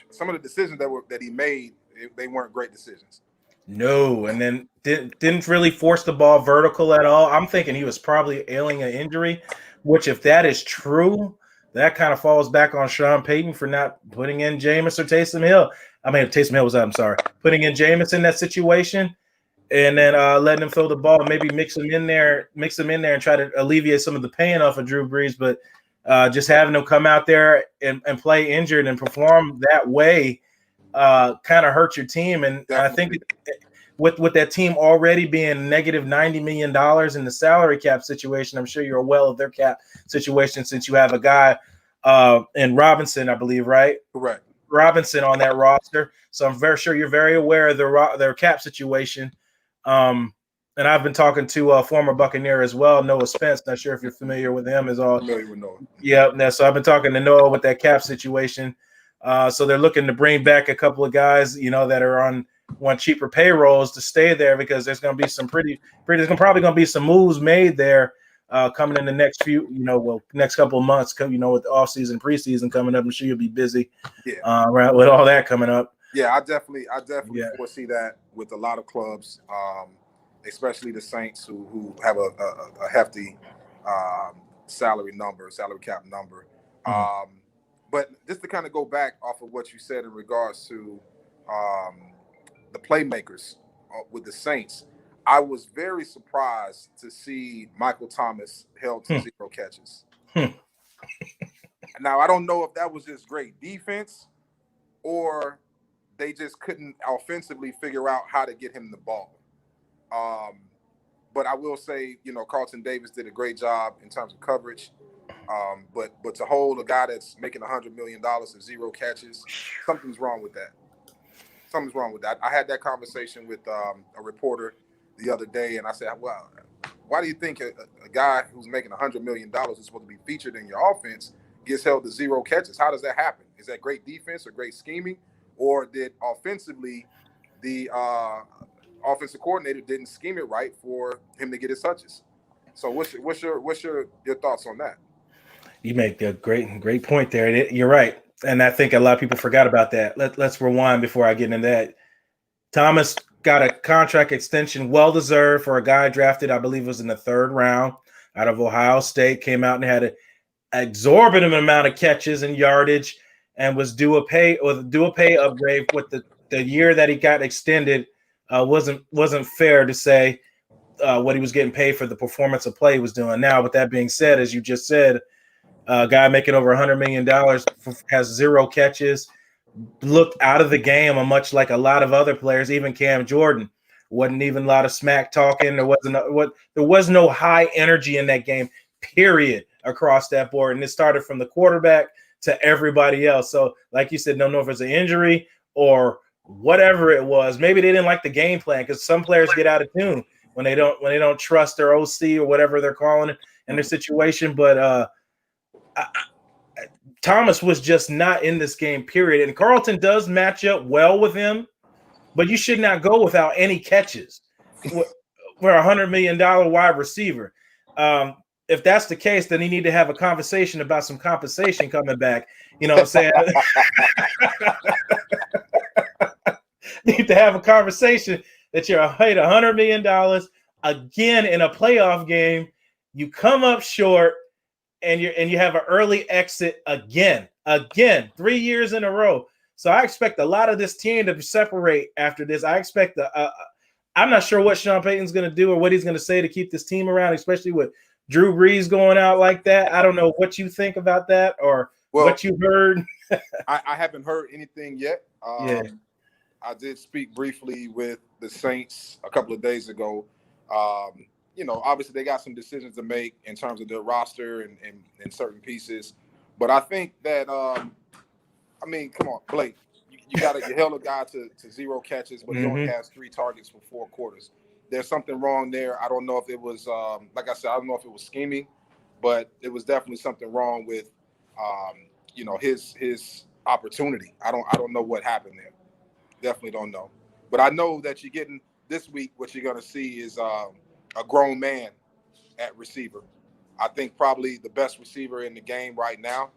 some of the decisions that he made, they weren't great decisions. No, and then didn't really force the ball vertical at all. I'm thinking he was probably ailing an injury, which if that is true, that kind of falls back on Sean Payton for not putting in Jameis or Taysom Hill. I mean, Taysom Hill was out, I'm sorry. Putting in Jameis in that situation and then letting him throw the ball, maybe mix him in there and try to alleviate some of the pain off of Drew Brees. But just having him come out there and play injured and perform that way kind of hurt your team. And I think with that team already being negative $90 million in the salary cap situation, I'm sure you're well of their cap situation since you have a guy in Robinson, I believe, right? Correct. Robinson on that roster. So I'm very sure you're very aware of their cap situation. And I've been talking to a former Buccaneer as well, Noah Spence. Not sure if you're familiar with him as all. Familiar with Noah. Yeah, so I've been talking to Noah with that cap situation. So they're looking to bring back a couple of guys, that are on cheaper payrolls to stay there, because there's going to be some there's probably going to be some moves made there coming in the next next couple of months. With the offseason, preseason coming up, I'm sure you'll be busy. Yeah. Right, with all that coming up. Yeah, I definitely foresee that with a lot of clubs, especially the Saints who have a hefty salary cap number. but just to kind of go back off of what you said in regards to the playmakers with the Saints, I was very surprised to see Michael Thomas held to 0 catches. Now, I don't know if that was just great defense or they just couldn't offensively figure out how to get him the ball. But I will say, Carlton Davis did a great job in terms of coverage. But to hold a guy that's making $100 million and 0 catches, something's wrong with that. Something's wrong with that. I had that conversation with a reporter the other day, and I said, well, why do you think a guy who's making $100 million is supposed to be featured in your offense gets held to 0 catches? How does that happen? Is that great defense or great scheming? Or did offensively the offensive coordinator didn't scheme it right for him to get his touches? So what's your thoughts on that? You make a great point there. You're right. And I think a lot of people forgot about that. Let's rewind before I get into that. Thomas got a contract extension, well-deserved for a guy drafted, I believe it was in the 3rd round out of Ohio State, came out and had an exorbitant amount of catches and yardage and was due a pay upgrade with the year that he got extended. Wasn't fair to say what he was getting paid for the performance of play he was doing. Now, with that being said, as you just said, a guy making over $100 million has 0 catches, looked out of the game, much like a lot of other players, even Cam Jordan. Wasn't even a lot of smack talking. There was no high energy in that game, period, across that board. And it started from the quarterback to everybody else. So, like you said, don't know if it's an injury or whatever it was. Maybe they didn't like the game plan because some players get out of tune when they don't trust their OC or whatever they're calling it in their situation. But Thomas was just not in this game, period. And Carlton does match up well with him, but you should not go without any catches for a $100 million wide receiver. If that's the case, then you need to have a conversation about some compensation coming back. You know what I'm saying? Need to have a conversation that you're paid $100 million again in a playoff game. You come up short. And you have an early exit again, 3 years in a row. So I expect a lot of this team to separate after this. I expect I'm not sure what Sean Payton's going to do or what he's going to say to keep this team around, especially with Drew Brees going out like that. I don't know what you think about that or what you heard. I haven't heard anything yet. Yeah. I did speak briefly with the Saints a couple of days ago. Obviously they got some decisions to make in terms of their roster and certain pieces. But I think that, come on, Blake, you held a guy to 0 catches, but he only has 3 targets for 4 quarters. There's something wrong there. I don't know if it was, like I said, I don't know if it was scheming, but it was definitely something wrong with, his opportunity. I don't know what happened there. Definitely don't know. But I know that you're getting this week, what you're going to see is a grown man at receiver. I think probably the best receiver in the game right now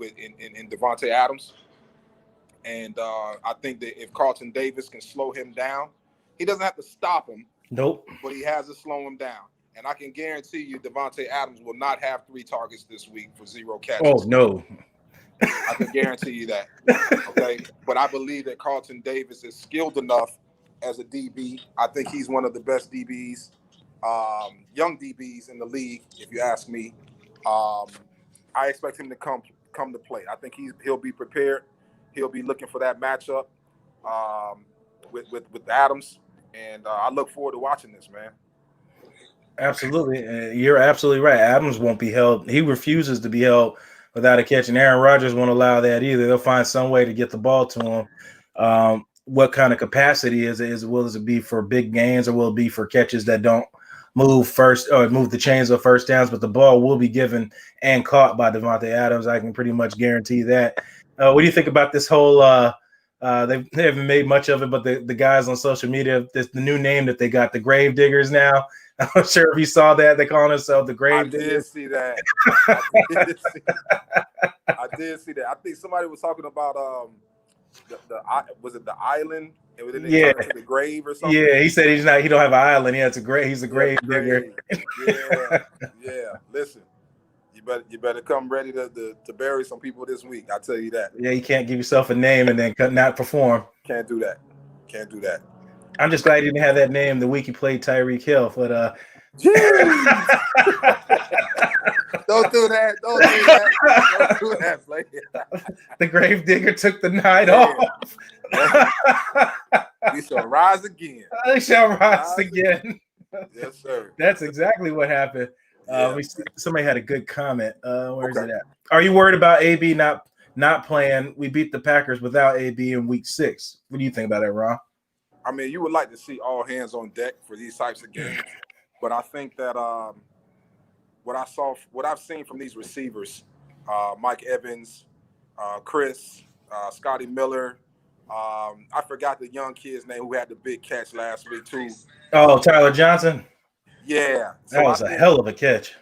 in Davante Adams. And I think that if Carlton Davis can slow him down, he doesn't have to stop him. Nope. But he has to slow him down. And I can guarantee you Davante Adams will not have 3 targets this week for 0 catches. Oh, no. I can guarantee you that. Okay. But I believe that Carlton Davis is skilled enough as a DB. I think he's one of the best DBs, young DBs in the league, if you ask me. I expect him to come to play. I think he'll be prepared. He'll be looking for that matchup with Adams. And I look forward to watching this, man. Absolutely. You're absolutely right. Adams won't be held. He refuses to be held without a catch, and Aaron Rodgers won't allow that either. They'll find some way to get the ball to him. What kind of capacity is it? Will it be for big gains or will it be for catches that don't move first or move the chains of first downs? But the ball will be given and caught by Davante Adams. I can pretty much guarantee that. What do you think about this whole they haven't made much of it, but the guys on social media, the new name that they got, the Grave Diggers now. I'm not sure if you saw that. They call themselves the Grave Diggers. I did see that. I did see that. I think somebody was talking about was it the island? And then they turned it to the grave or something. Yeah, he said he don't have an island. Yeah, he's a grave digger. Yeah. Listen, You better come ready to bury some people this week. I'll tell you that. Yeah, you can't give yourself a name and then not perform. Can't do that. Can't do that. I'm just glad you didn't have that name the week you played Tyreek Hill, but don't do that. Don't do that. Don't do that, Blake. The Gravedigger took the night off. We shall rise again. I shall rise again. Yes, sir. That's exactly what happened. Somebody had a good comment. Where is it at? Are you worried about AB not playing? We beat the Packers without AB in week 6. What do you think about that, Ron? I mean, you would like to see all hands on deck for these types of games, but I think that what I've seen from these receivers, Mike Evans, Chris, Scotty Miller, I forgot the young kid's name who had the big catch last week too. Oh, Tyler Johnson. Yeah, that was a hell of a catch.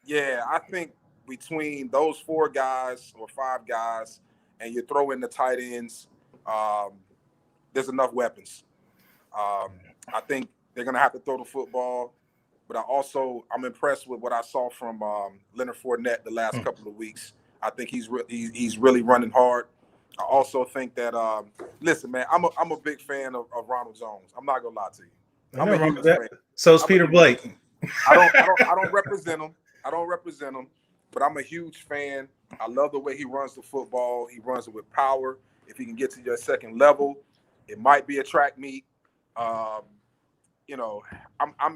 Yeah, I think between those 4 guys or 5 guys, and you throw in the tight ends, there's enough weapons. I think they're going to have to throw the football, but I'm impressed with what I saw from Leonard Fournette the last couple of weeks. I think he's really running hard. I also think that listen, man, I'm a big fan of Ronald Jones. I'm not gonna lie to you. I'm a huge fan. So is Peter Blake. I don't represent him. But I'm a huge fan. I love the way he runs the football. He runs it with power. If he can get to your second level, it might be a track meet. I'm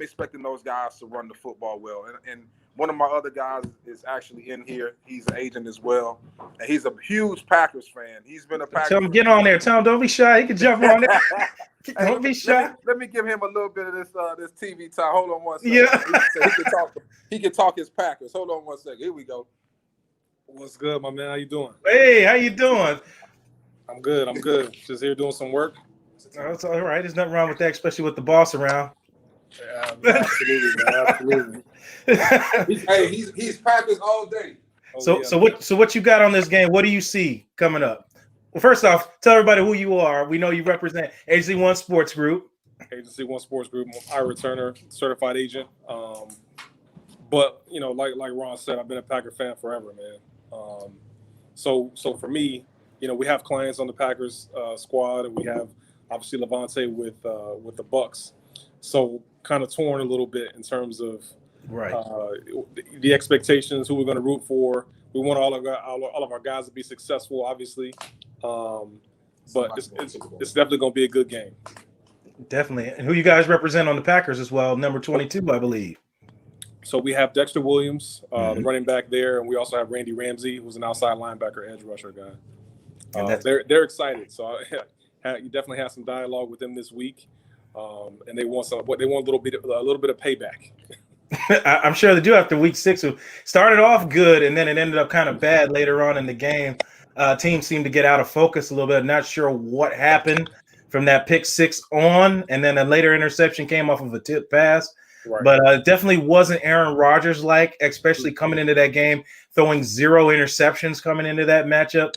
expecting those guys to run the football well. And one of my other guys is actually in here. He's an agent as well. And he's a huge Packers fan. He's been a Packers fan. Tell him, get on there. Tell him, don't be shy. He can jump on there. Don't be shy. Let me give him a little bit of this TV time. Hold on one second. Yeah. He can talk his Packers. Hold on one second. Here we go. What's good, my man? How you doing? Hey, how you doing? I'm good. Just here doing some work. That's all right. There's nothing wrong with that, especially with the boss around. Yeah, absolutely, man. Absolutely. He's Packers all day. So what you got on this game? What do you see coming up? Well, first off, tell everybody who you are. We know you represent Agency One Sports Group. Agency One Sports Group. Ira Turner, certified agent. But like Ron said, I've been a Packer fan forever, man. So for me, we have clients on the Packers squad, and we have obviously Levante with the Bucs. So kind of torn a little bit in terms of the expectations, who we're going to root for. We want all of our guys to be successful, obviously. But it's definitely going to be a good game. Definitely. And who you guys represent on the Packers as well, number 22, I believe. So we have Dexter Williams, the running back there, and we also have Randy Ramsey, who's an outside linebacker, edge rusher guy. They're excited. So you definitely have some dialogue with them this week, and they want a little bit of payback. I'm sure they do after week 6. It started off good, and then it ended up kind of bad later on in the game. Teams seemed to get out of focus a little bit. Not sure what happened from that pick 6 on, and then a later interception came off of a tip pass. Right. But definitely wasn't Aaron Rodgers like, especially coming into that game, throwing 0 interceptions coming into that matchup.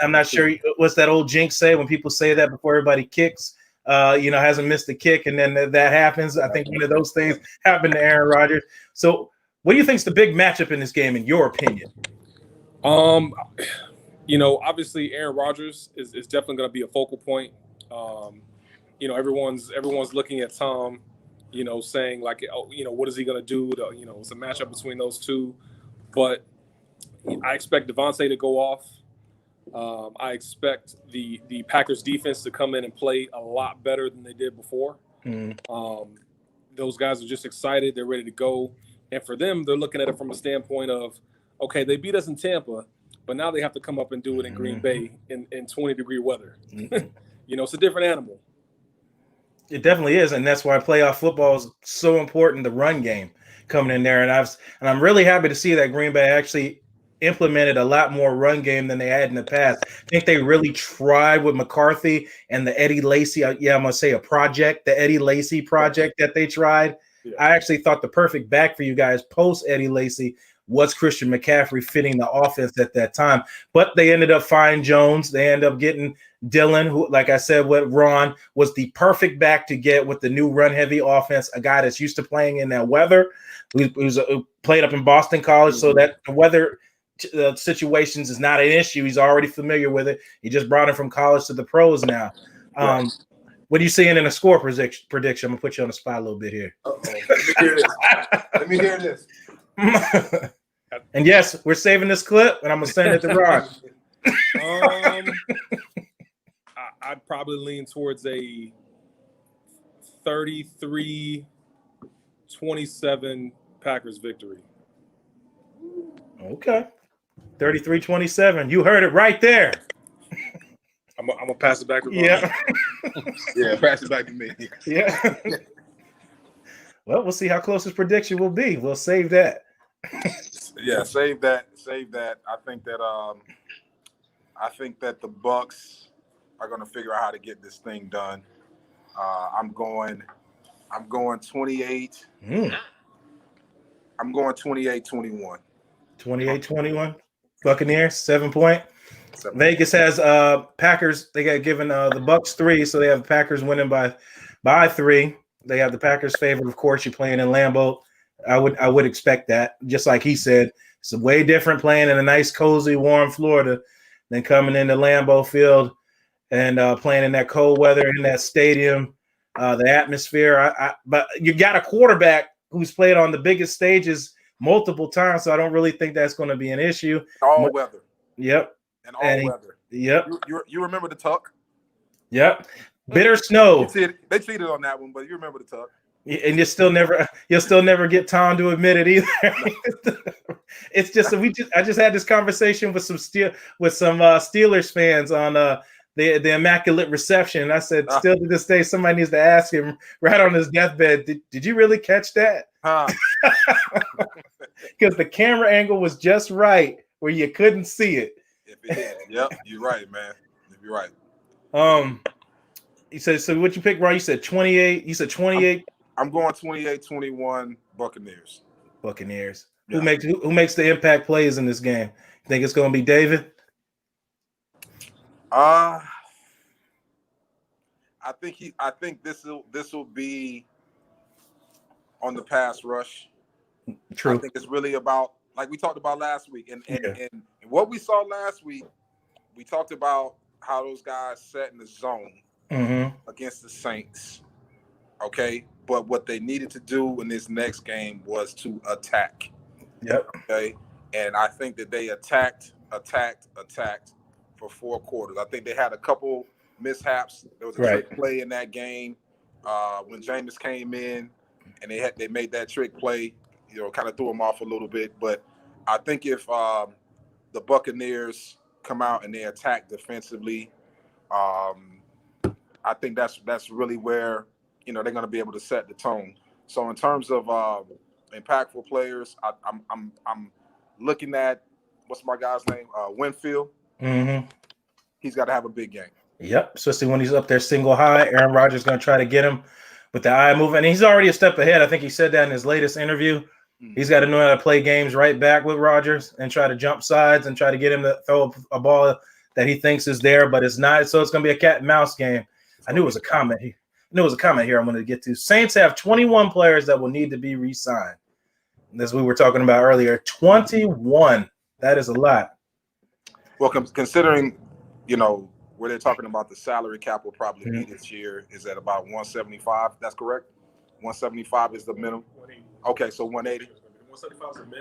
I'm not sure what's that old jinx say when people say that before everybody kicks. Hasn't missed a kick, and then that happens. I think one of those things happened to Aaron Rodgers. So what do you think is the big matchup in this game, in your opinion? Obviously Aaron Rodgers is definitely going to be a focal point. Everyone's looking at Tom, saying like, what is he going to do? It's a matchup between those two. But I expect Devontae to go off. I expect the Packers defense to come in and play a lot better than they did before. Those guys are just excited. They're ready to go. And for them, they're looking at it from a standpoint of, okay, they beat us in Tampa, but now they have to come up and do it in Green Bay in 20-degree weather. It's a different animal. It definitely is, and that's why playoff football is so important. The run game coming in there, and I'm really happy to see that Green Bay actually implemented a lot more run game than they had in the past. I think they really tried with McCarthy and the Eddie Lacy. I'm gonna say the Eddie Lacy project that they tried. Yeah. I actually thought the perfect back for you guys post Eddie Lacy was Christian McCaffrey fitting the offense at that time. But they ended up finding Jones. They ended up getting Dylan, who, like I said, with Ron, was the perfect back to get with the new run-heavy offense, a guy that's used to playing in that weather, who played up in Boston College, so that the weather situations is not an issue. He's already familiar with it. He just brought him from college to the pros now. What are you seeing in a score prediction? I'm going to put you on the spot a little bit here. Let me hear this. And yes, we're saving this clip, and I'm going to send it to Ron. I'd probably lean towards a 33-27 Packers victory. Okay. 33-27. You heard it right there. I'm gonna pass it back to Ron. Yeah. Yeah, pass it back to me. Yeah. Well, we'll see how close his prediction will be. We'll save that. Yeah, save that. I think that the Bucs are going to figure out how to get this thing done. I'm going 28. I'm going 28-21. 28-21. Buccaneers, 7-point. Vegas has Packers. They got given the Bucs 3, so they have the Packers winning by 3. They have the Packers favored. Of course, you're playing in Lambeau. I would expect that. Just like he said, it's a way different playing in a nice, cozy, warm Florida than coming into Lambeau Field and playing in that cold weather in that stadium, the atmosphere. But you got a quarterback who's played on the biggest stages multiple times, so I don't really think that's going to be an issue. All weather. Yep. And all weather. Yep. You remember the tuck? Yep. Bitter snow. They cheated on that one, but you remember the tuck. And you'll still never get Tom to admit it either. It's just I just had this conversation with some Steelers fans on the Immaculate Reception. I said, still to this day, somebody needs to ask him right on his deathbed, did you really catch that? Because the camera angle was just right where you couldn't see it. If it did. Yep, you're right, man. You're right. You said, so what you pick, Ron? You said 28. You said 28. I'm going 28-21 Buccaneers. Buccaneers. Yeah. Who makes the impact plays in this game? You think it's going to be David? I think this will be on the pass rush. True. I think it's really about, like we talked about last week, and what we saw last week. We talked about how those guys set in the zone against the Saints. Okay, but what they needed to do in this next game was to attack. Yep. Okay, and I think that they attacked for 4 quarters. I think they had a couple mishaps. There was a trick play in that game when Jameis came in, and they made that trick play. Kind of threw them off a little bit. But I think if the Buccaneers come out and they attack defensively, I think that's really where they're going to be able to set the tone. So in terms of impactful players, I'm looking at what's my guy's name, Winfield. He's got to have a big game. Yep, especially when he's up there single high. Aaron Rodgers going to try to get him with the eye movement. And he's already a step ahead. I think he said that in his latest interview. He's got to know how to play games right back with Rodgers and try to jump sides and try to get him to throw a ball that he thinks is there, but it's not. So it's going to be a cat and mouse game. I knew it was a comment here. I wanted to get to. Saints have 21 players that will need to be re-signed. As we were talking about earlier, 21. That is a lot. Well, considering, where they're talking about the salary cap will probably be this year is at about 175. That's correct? 175 is the minimum. Okay, so 180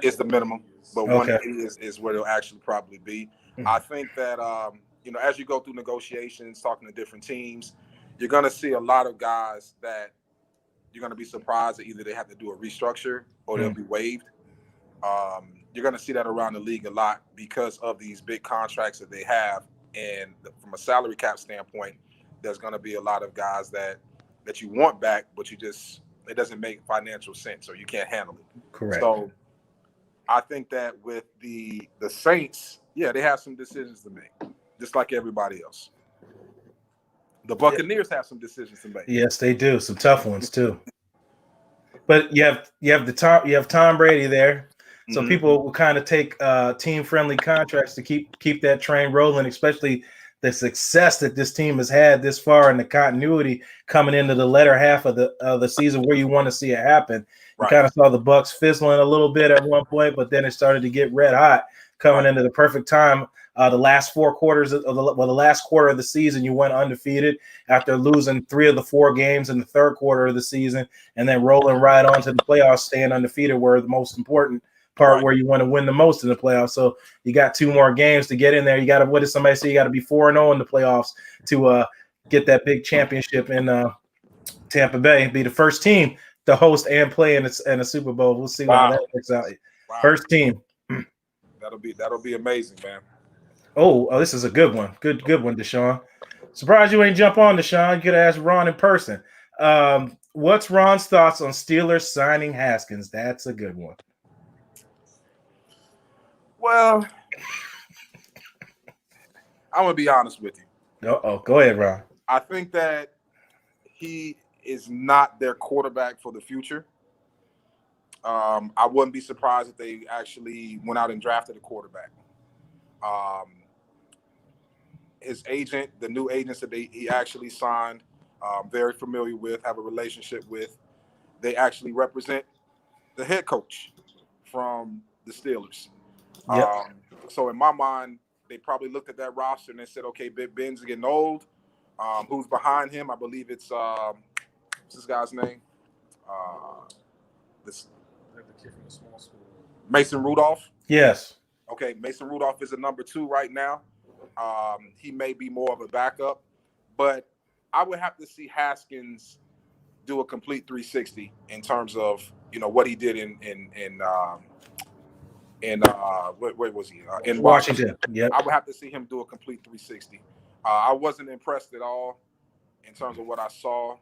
is the minimum, but 180 is where it'll actually probably be. I think that, as you go through negotiations, talking to different teams, you're going to see a lot of guys that you're going to be surprised that either they have to do a restructure or they'll be waived. You're going to see that around the league a lot because of these big contracts that they have. And from a salary cap standpoint, there's going to be a lot of guys that you want back, but it doesn't make financial sense or you can't handle it. Correct. So I think that with the Saints, they have some decisions to make, just like everybody else. The Buccaneers have some decisions to make. Yes, they do. Some tough ones too. But you have Tom Brady there. So people will kind of take team-friendly contracts to keep that train rolling, especially the success that this team has had this far and the continuity coming into the latter half of the season where you want to see it happen. You kind of saw the Bucs fizzling a little bit at one point, but then it started to get red hot coming into the perfect time. The last 4 quarters of the last quarter of the season, you went undefeated after losing 3 of the 4 games in the third quarter of the season, and then rolling right on to the playoffs, staying undefeated, were the most important part where you want to win the most in the playoffs. So you got 2 more games to get in there. You got to, what did somebody say? You got to be 4-0 in the playoffs to get that big championship in Tampa Bay. Be the first team to host and play in a Super Bowl. We'll see how that works out. First team. That'll be amazing, man. Oh, this is a good one. Good one, Deshaun. Surprised you ain't jump on, Deshaun. You could ask Ron in person. What's Ron's thoughts on Steelers signing Haskins? That's a good one. Well, I'm gonna be honest with you. Go ahead, Ron. I think that he is not their quarterback for the future. I wouldn't be surprised if they actually went out and drafted a quarterback. His agent, the new agents that he actually signed, very familiar with, have a relationship with, they actually represent the head coach from the Steelers. Yep. So in my mind, they probably looked at that roster and they said, okay, Big Ben's getting old. Who's behind him? I believe it's what's this guy's name? The kid from the small school. Mason Rudolph. Yes. Okay, Mason Rudolph is a number 2 right now. He may be more of a backup, but I would have to see Haskins do a complete 360 in terms of what he did in where was he? In Washington. Yep. I would have to see him do a complete 360. I wasn't impressed at all in terms of what I saw.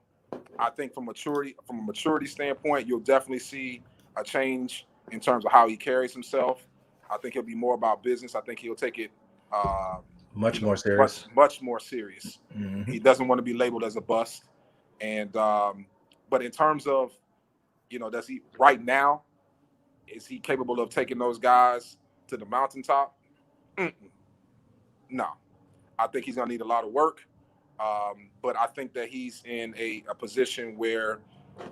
I think from a maturity standpoint, you'll definitely see a change in terms of how he carries himself. I think he'll be more about business. I think he'll take it much more serious. Much more serious. Mm-hmm. He doesn't want to be labeled as a bust. And but in terms of, does he right now, is he capable of taking those guys to the mountaintop? No. I think he's going to need a lot of work. But I think that he's in a position where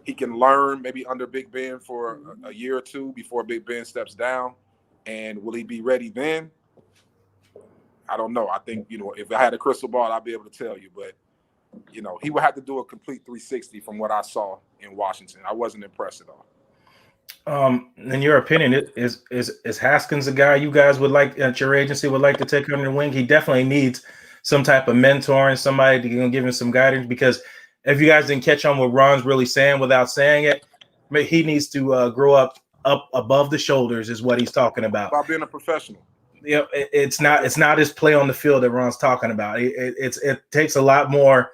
he can learn maybe under Big Ben for a year or 2 before Big Ben steps down. And will he be ready then? I don't know. I think, if I had a crystal ball, I'd be able to tell you. But, he would have to do a complete 360 from what I saw in Washington. I wasn't impressed at all. In your opinion, is Haskins a guy you guys would like at your agency would like to take under the wing? He definitely needs some type of mentor and somebody to give him some guidance, because if you guys didn't catch on what Ron's really saying without saying it, he needs to grow up above the shoulders is what he's talking about. About being a professional. It's not his play on the field that Ron's talking about. It takes a lot more.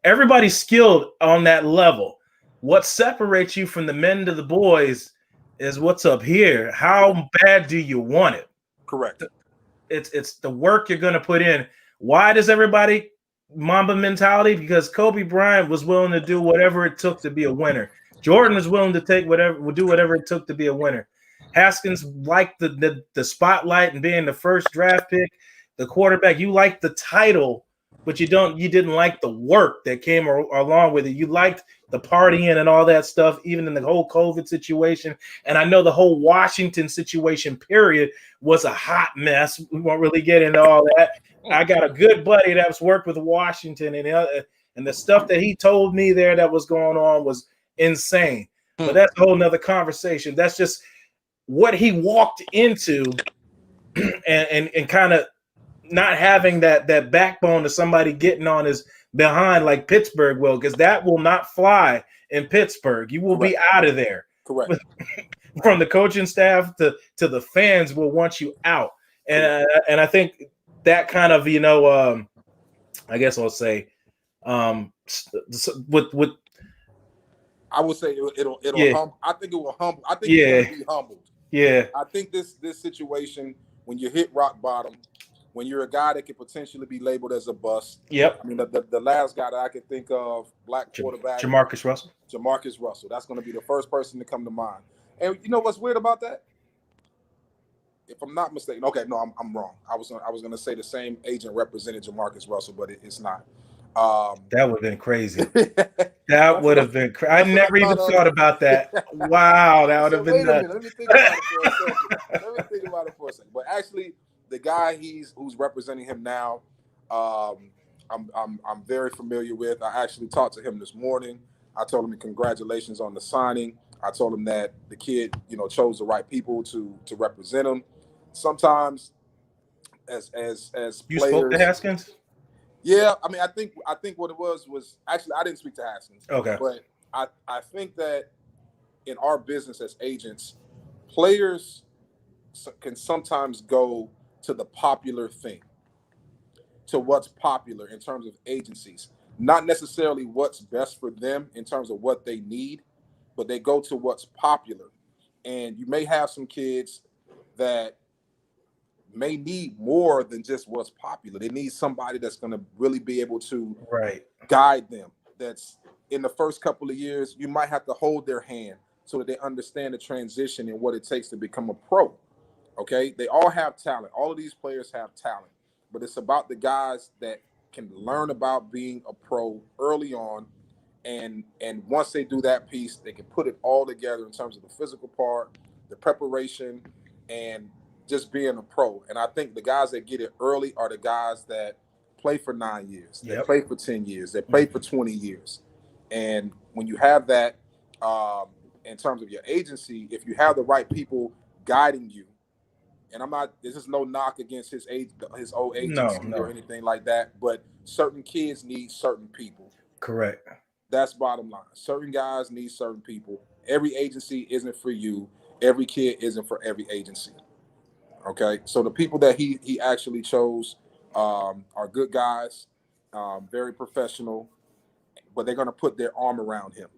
Everybody's skilled on that level. What separates you from the men to the boys is what's up here. How bad do you want it? Correct. It's the work you're going to put in. Why does everybody Mamba mentality? Because Kobe Bryant was willing to do whatever it took to be a winner. Jordan was willing to do whatever it took to be a winner. Haskins liked the spotlight and being the first draft pick, the quarterback. You liked the title, but you didn't like the work that came along with it. You liked the partying and all that stuff, even in the whole COVID situation. And I know the whole Washington situation period was a hot mess. We won't really get into all that. I got a good buddy that's worked with Washington, and the stuff that he told me there that was going on was insane. But that's a whole nother conversation. That's just what he walked into and kind of not having that backbone to somebody getting on his behind like Pittsburgh will, because that will not fly in Pittsburgh. You will be out of there. Correct. From the coaching staff to the fans will want you out. And I think that kind of, I guess I'll say with I would say it'll yeah. humble. I think it will humble. I think it's going to be humbled. Yeah. I think this situation, when you hit rock bottom, when you're a guy that could potentially be labeled as a bust. Yep. I mean, the last guy that I could think of, black quarterback. Jamarcus Russell. Jamarcus Russell. That's going to be the first person to come to mind. And you know what's weird about that? if I'm not mistaken, okay, no, I'm wrong. I was gonna say the same agent represented Jamarcus Russell, but it's not. That would have been crazy. That would have been crazy. I never even thought about that. Wow, that would have been Wait a nuts. minute, let me think about it for a second. But actually, the guy who's representing him now, I'm very familiar with. I actually talked to him this morning. I told him congratulations on the signing. I told him that the kid, chose the right people to represent him. Sometimes, as You players, spoke to Haskins? yeah. I mean, I think what it was actually I didn't speak to Haskins. Okay. But I think that in our business as agents, players can sometimes go to the popular thing, to what's popular in terms of agencies, not necessarily what's best for them in terms of what they need, but they go to what's popular. And you may have some kids that may need more than just what's popular. They need somebody that's going to really be able to guide them. That's in the first couple of years, you might have to hold their hand so that they understand the transition and what it takes to become a pro. Okay, they all have talent. All of these players have talent, but it's about the guys that can learn about being a pro early on, and once they do that piece, they can put it all together in terms of the physical part, the preparation, and just being a pro. And I think the guys that get it early are the guys that play for 9 years, they play for 10 years, they play for 20 years. And when you have that, in terms of your agency, if you have the right people guiding you, and this is no knock against his old agency or anything like that, but certain kids need certain people. Correct. That's bottom line. Certain guys need certain people. Every agency isn't for you. Every kid isn't for every agency. Okay, so the people that he actually chose are good guys, very professional, but they're going to put their arm around him.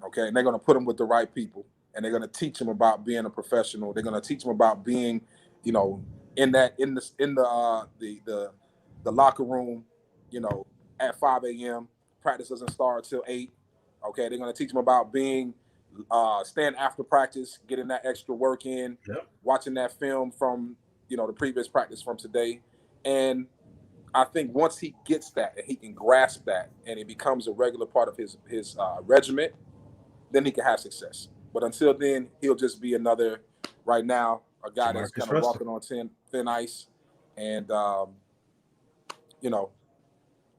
Okay, and they're going to put him with the right people, and they're going to teach him about being a professional. They're going to teach him about being, in the locker room, at 5 a.m. Practice doesn't start till 8. Okay, they're going to teach him about being staying after practice, getting that extra work in, watching that film from the previous practice from today. And I think once he gets that and he can grasp that and it becomes a regular part of his regiment, then he can have success. But until then, he'll just be another, right now, a guy that's kind of walking on thin ice. And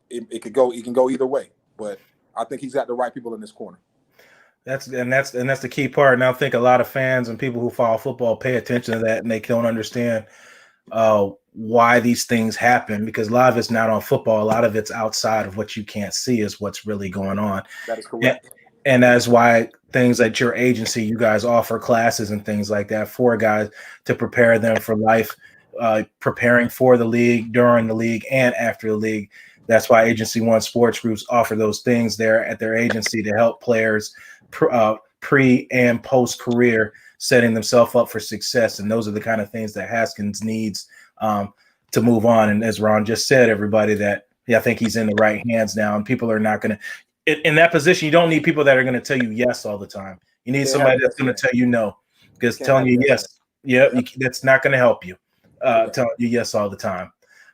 it can go either way. But I think he's got the right people in this corner. That's the key part. And I think a lot of fans and people who follow football pay attention to that, and they don't understand why these things happen, because a lot of it's not on football. A lot of it's outside of what you can't see is what's really going on. That is correct. And that's why things like your agency, you guys offer classes and things like that for guys to prepare them for life, preparing for the league, during the league, and after the league. That's why Agency One Sports Groups offer those things there at their agency to help players pre and post career, setting themselves up for success. And those are the kind of things that Haskins needs to move on. And as Ron just said, everybody, that I think he's in the right hands now, and people are not going to. In that position, you don't need people that are going to tell you yes all the time. You need somebody that's going to tell you no, because telling you yes, that's not going to help you. Telling you yes all the time.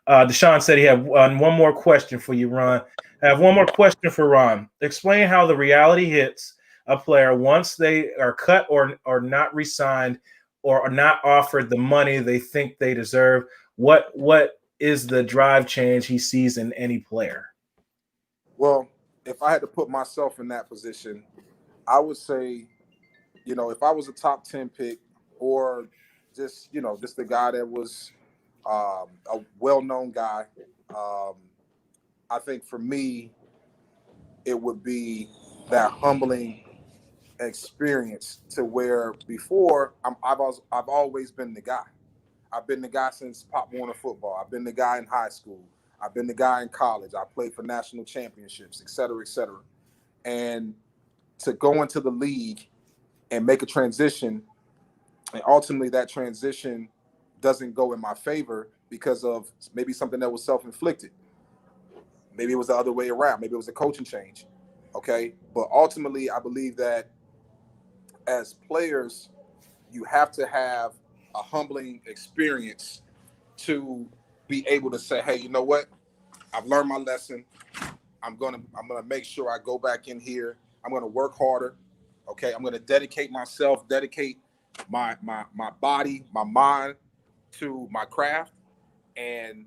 Deshaun said he had one more question for you, Ron. I have one more question for Ron. Explain how the reality hits a player once they are cut or not re-signed or are not offered the money they think they deserve. What is the drive change he sees in any player? Well, if I had to put myself in that position, I would say, if I was a top 10 pick or just the guy that was a well-known guy, I think for me, it would be that humbling experience to where before I've always been the guy. I've been the guy since Pop Warner football. I've been the guy in high school. I've been the guy in college. I played for national championships, et cetera, et cetera. And to go into the league and make a transition, and ultimately that transition doesn't go in my favor because of maybe something that was self-inflicted. Maybe it was the other way around. Maybe it was a coaching change. Okay. But ultimately, I believe that as players, you have to have a humbling experience to be able to say, hey, you know what? I've learned my lesson. I'm gonna make sure I go back in here. I'm gonna work harder. Okay, I'm gonna dedicate myself, dedicate my body, my mind to my craft, and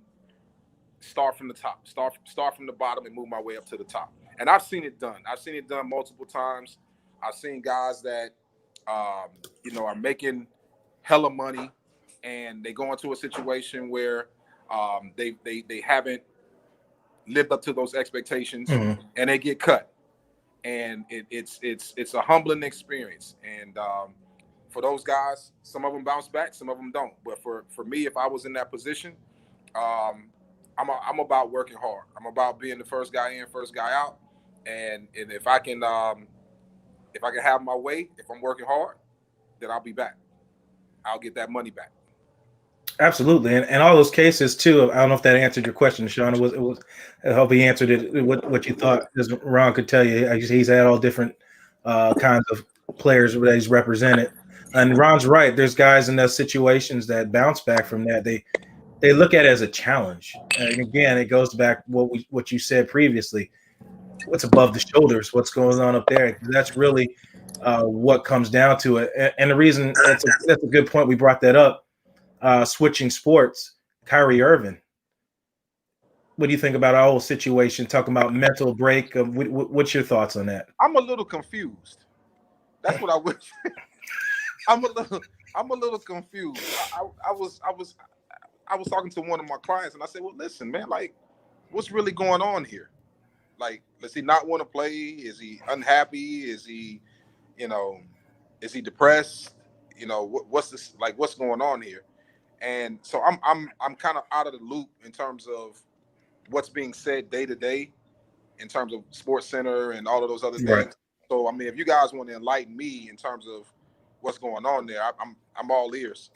start from the top. Start from the bottom and move my way up to the top. And I've seen it done. I've seen it done multiple times. I've seen guys that are making hella money, and they go into a situation where they haven't lived up to those expectations, and they get cut. And it's a humbling experience. And for those guys, some of them bounce back, some of them don't. But for me, if I was in that position, I'm about working hard. I'm about being the first guy in, first guy out. And if I can have my way, if I'm working hard, then I'll be back. I'll get that money back. Absolutely, and all those cases too. I don't know if that answered your question, Sean. It was. I hope he answered it. What you thought, as Ron could tell you, he's had all different kinds of players that he's represented. And Ron's right. There's guys in those situations that bounce back from that. They look at it as a challenge. And again, it goes back what you said previously. What's above the shoulders? What's going on up there? That's really what comes down to it. And the reason that's a good point. We brought that up. Switching sports, Kyrie Irving. What do you think about our whole situation? Talking about mental break. What's your thoughts on that? I'm a little confused. That's what I wish. I'm a little confused. I was talking to one of my clients, and I said, "Well, listen, man, like, what's really going on here? Like, does he not want to play? Is he unhappy? Is he, is he depressed? What's this like? What's going on here?" And so I'm kind of out of the loop in terms of what's being said day to day in terms of Sports Center and all of those other things. Right. So I mean, if you guys want to enlighten me in terms of what's going on there, I'm all ears.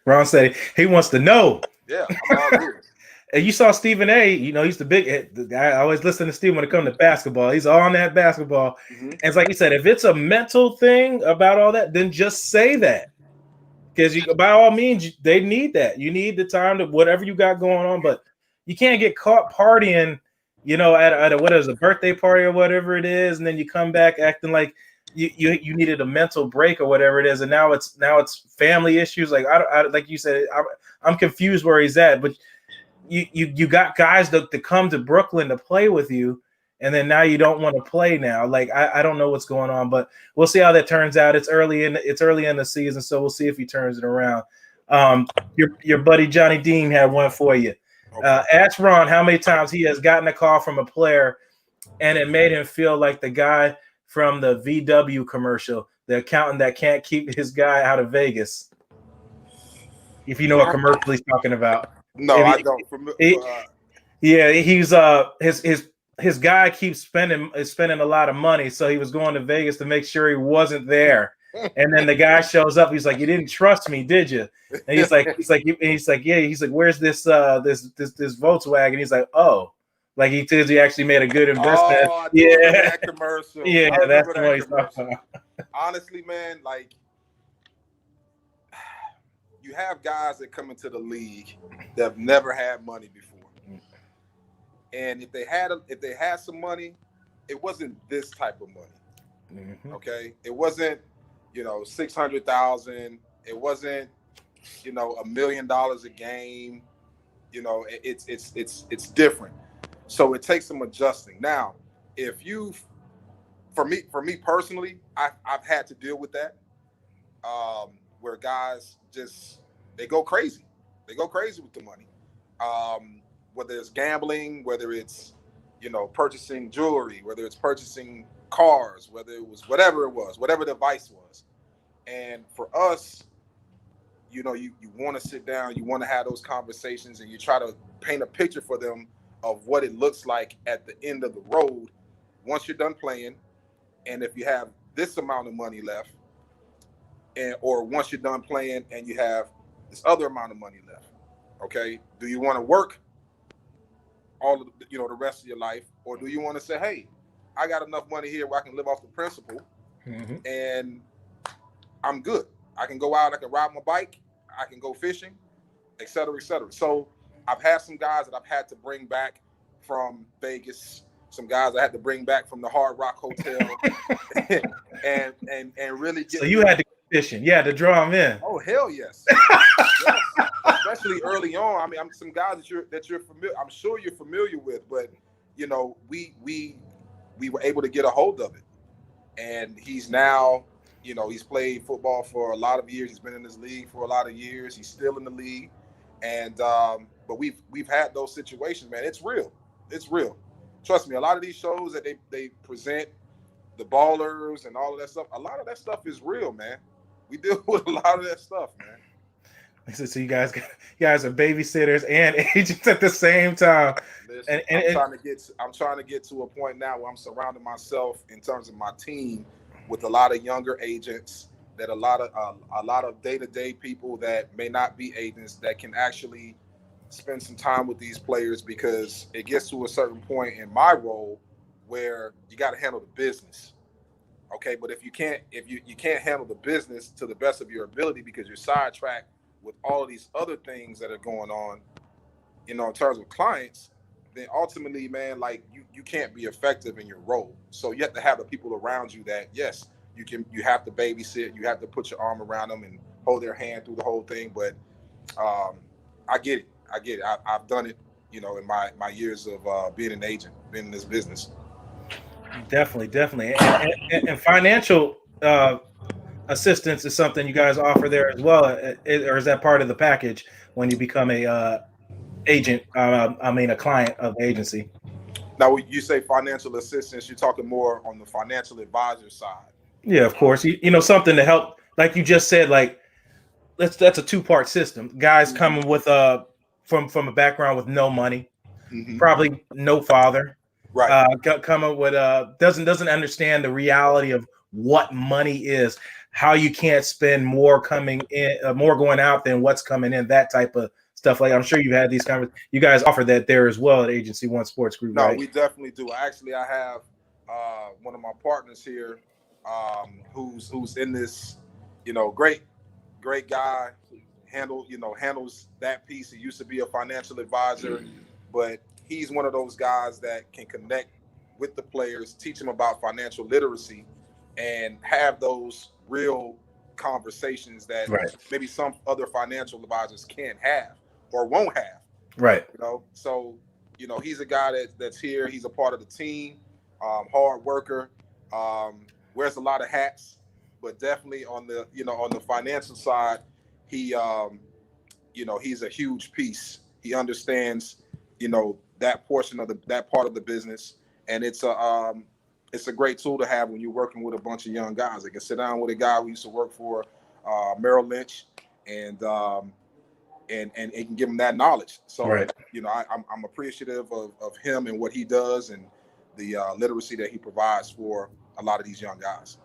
Ron said he wants to know. Yeah, I'm all ears. And you saw Stephen A. He's the guy. I always listen to Steve when it comes to basketball. He's on that basketball. And it's like he said, if it's a mental thing about all that, then just say that. Because by all means, they need that. You need the time to whatever you got going on, but you can't get caught partying, at a birthday party or whatever it is, and then you come back acting like you needed a mental break or whatever it is, and now it's family issues. Like I like you said, I'm confused where he's at, but you got guys that come to Brooklyn to play with you. And then now you don't want to play now. Like I don't know what's going on, but we'll see how that turns out. It's early in the season, so we'll see if he turns it around. Your buddy Johnny Dean had one for you. Ask Ron how many times he has gotten a call from a player, and it made him feel like the guy from the VW commercial, the accountant that can't keep his guy out of Vegas. If you know what commercial he's talking about. No, I don't. He's his guy keeps spending a lot of money, so he was going to Vegas to make sure he wasn't there. And then the guy shows up. He's like, "You didn't trust me, did you?" And he's like, "Yeah." He's like, "Where's this Volkswagen?" He's like, "Oh." Like he tells you actually made a good investment. Oh, I remember that commercial. Yeah, that's what he's talking about. Honestly, man, like you have guys that come into the league that have never had money before. And if they had some money, it wasn't this type of money. Mm-hmm. Okay, it wasn't $600,000. It wasn't $1 million a game. It's different. So it takes some adjusting. Now, for me personally, I've had to deal with that, where guys they go crazy. They go crazy with the money. Whether it's gambling, whether it's, purchasing jewelry, whether it's purchasing cars, whether it was whatever the vice was. And for us, you want to sit down, you want to have those conversations, and you try to paint a picture for them of what it looks like at the end of the road once you're done playing. And if you have this amount of money left, or once you're done playing and you have this other amount of money left, okay, do you want to work all of the rest of your life, or do you want to say, hey, I got enough money here where I can live off the principal, and I'm good. I can go out, I can ride my bike, I can go fishing, et cetera, et cetera. So I've had some guys that I've had to bring back from Vegas, some guys I had to bring back from the Hard Rock Hotel, and really get. So you had to go fishing. You had to draw them in. Oh hell yes, yes. Especially early on. I mean, I'm some guys that you're familiar. I'm sure you're familiar with, but you know, we were able to get a hold of it, and he's now, you know, he's played football for a lot of years. He's been in this league for a lot of years. He's still in the league, and but we've had those situations, man. It's real. It's real. Trust me. A lot of these shows that they present, the ballers and all of that stuff, a lot of that stuff is real, man. We deal with a lot of that stuff, man. So you guys are babysitters and agents at the same time. Listen, I'm trying to get to a point now where I'm surrounding myself in terms of my team with a lot of younger agents, that a lot of day-to-day people that may not be agents that can actually spend some time with these players, because it gets to a certain point in my role where you got to handle the business. Okay, but if you can't handle the business to the best of your ability because you're sidetracked with all of these other things that are going on, you know, in terms of clients, then ultimately, man, like you can't be effective in your role. So you have to have the people around you that, yes, you have to babysit, you have to put your arm around them and hold their hand through the whole thing. But I get it. I've done it, you know, in my years of being an agent, being in this business. Definitely. And financial assistance is something you guys offer there as well, or is that part of the package when you become a agent? A client of the agency. Now, when you say financial assistance, you're talking more on the financial advisor side. Yeah, of course. You know, something to help, like you just said, like that's a two-part system. Guys coming with from a background with no money, probably no father, right? Coming with doesn't understand the reality of what money is, how you can't spend more coming in, more going out than what's coming in, that type of stuff. Like, I'm sure you've had these conversations. You guys offer that there as well at Agency One Sports Group, No, right? we definitely do. Actually, I have one of my partners here who's in this, you know, great guy, handles that piece. He used to be a financial advisor, but he's one of those guys that can connect with the players, teach them about financial literacy, and have those real conversations that maybe some other financial advisors can't have or won't have. Right. You know, so, you know, he's a guy that's here. He's a part of the team, hard worker, wears a lot of hats, but definitely on the financial side, he, he's a huge piece. He understands, you know, that portion of that part of the business, and it's a great tool to have when you're working with a bunch of young guys. I can sit down with a guy who used to work for Merrill Lynch, and can give him that knowledge. So, you know, I'm appreciative of him and what he does and the literacy that he provides for a lot of these young guys.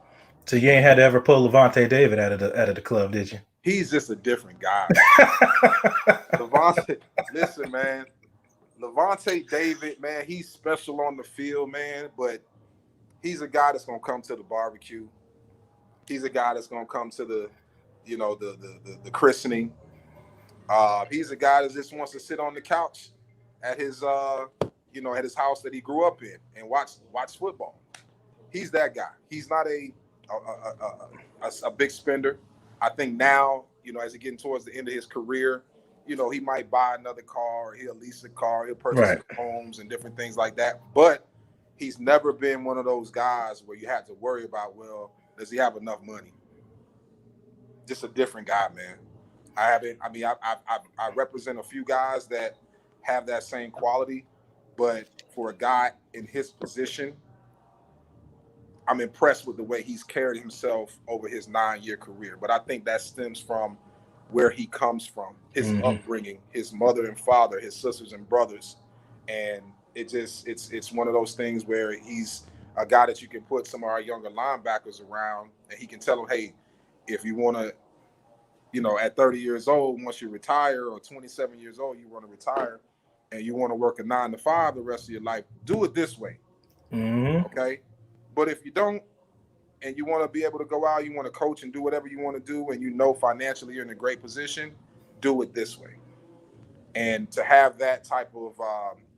So you ain't had to ever pull Levante David out of the club, did you? He's just a different guy. Levante, listen, man. Levante David, man, he's special on the field, man, but he's a guy that's gonna come to the barbecue. He's a guy that's gonna come to the, you know, the christening. He's a guy that just wants to sit on the couch at his at his house that he grew up in and watch football. He's that guy. He's not a big spender. I think now, you know, as he's getting towards the end of his career, you know, he might buy another car, or he'll lease a car, he'll purchase homes and different things like that. But he's never been one of those guys where you have to worry about, well, does he have enough money? Just a different guy, man. I represent a few guys that have that same quality, but for a guy in his position, I'm impressed with the way he's carried himself over his 9-year career. But I think that stems from where he comes from, his upbringing, his mother and father, his sisters and brothers. And it's one of those things where he's a guy that you can put some of our younger linebackers around, and he can tell them, hey, if you want to, you know, at 30 years old, once you retire, or 27 years old, you want to retire and you want to work a 9 to 5 the rest of your life, do it this way. Okay. But if you don't, and you want to be able to go out, you want to coach and do whatever you want to do, and you know financially you're in a great position, do it this way. And to have that type of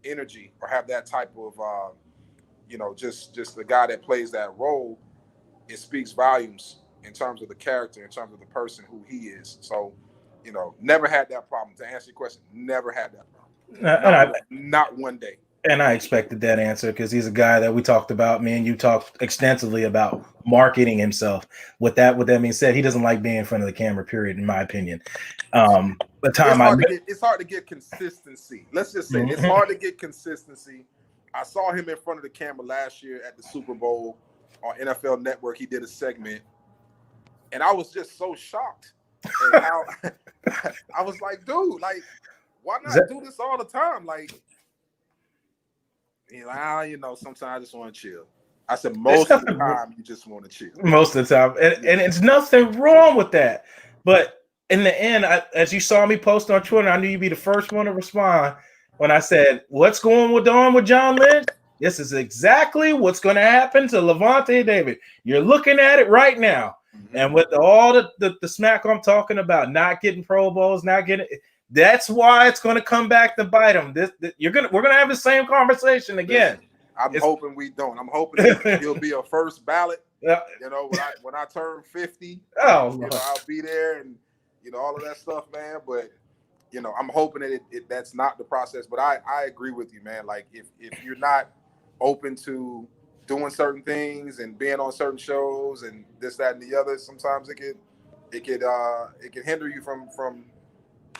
energy, or have that type of, just the guy that plays that role, it speaks volumes in terms of the character, in terms of the person who he is. So, never had that problem. To answer your question, never had that problem. Not one day. And I expected that answer because he's a guy that we talked about. Me and you talked extensively about marketing himself. With that being said, he doesn't like being in front of the camera, period, in my opinion. It's hard to get consistency. Let's just say it's hard to get consistency. I saw him in front of the camera last year at the Super Bowl on NFL Network. He did a segment, and I was just so shocked. And how I was like, dude, like, why not do this all the time? Like, sometimes I just want to chill. I said, most of the time, you just want to chill. Most of the time. And it's nothing wrong with that. But in the end, as you saw me post on Twitter, I knew you'd be the first one to respond when I said, what's going on with John Lynch? This is exactly what's going to happen to Levante David. You're looking at it right now. Mm-hmm. And with all the smack I'm talking about, not getting Pro Bowls, that's why it's going to come back to bite him. We're going to have the same conversation again. I'm hoping we don't. I'm hoping he'll be a first ballot. Yeah. When I turn 50, I'll be there, and all of that stuff, man. But I'm hoping that that's not the process. But I agree with you, man. Like if you're not open to doing certain things and being on certain shows and this, that, and the other, sometimes it could hinder you from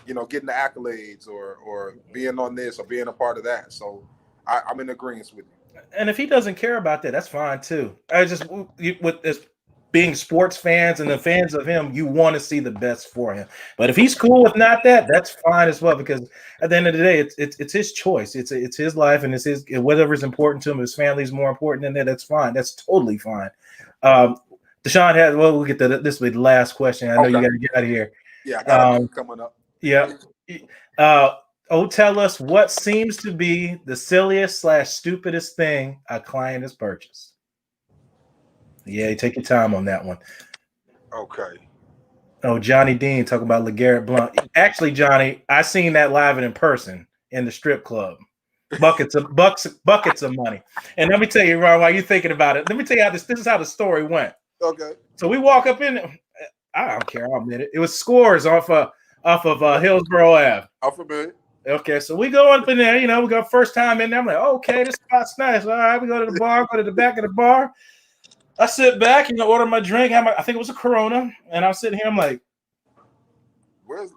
getting the accolades or being on this or being a part of that. So I'm in agreement with you. And if he doesn't care about that, that's fine too. With this being sports fans and the fans of him, you want to see the best for him. But if he's cool with not that, that's fine as well. Because at the end of the day, it's his choice. It's his life, and it's his whatever is important to him. His family is more important than that. That's fine. That's totally fine. Deshaun had. Well, we'll get to this. Will be the last question. I know you got to get out of here. Yeah, I got coming up. Yeah. Tell us what seems to be the silliest / stupidest thing a client has purchased. Yeah, take your time on that one. Okay. Oh, Johnny Dean talking about LeGarrette Blount. Actually, Johnny, I seen that live and in person in the strip club. Buckets of money. And let me tell you, Ron, while you're thinking about it, let me tell you how this is how the story went. Okay. So we walk up in. I don't care. I'll admit it. It was Scores off of Hillsborough Ave. I'm familiar. Okay, so we go up in there. We go first time in there. I'm like, okay, this spot's nice. All right, we go to the bar. Go to the back of the bar. I sit back and order my drink. I think it was a Corona, and I'm sitting here. I'm like, "Where's?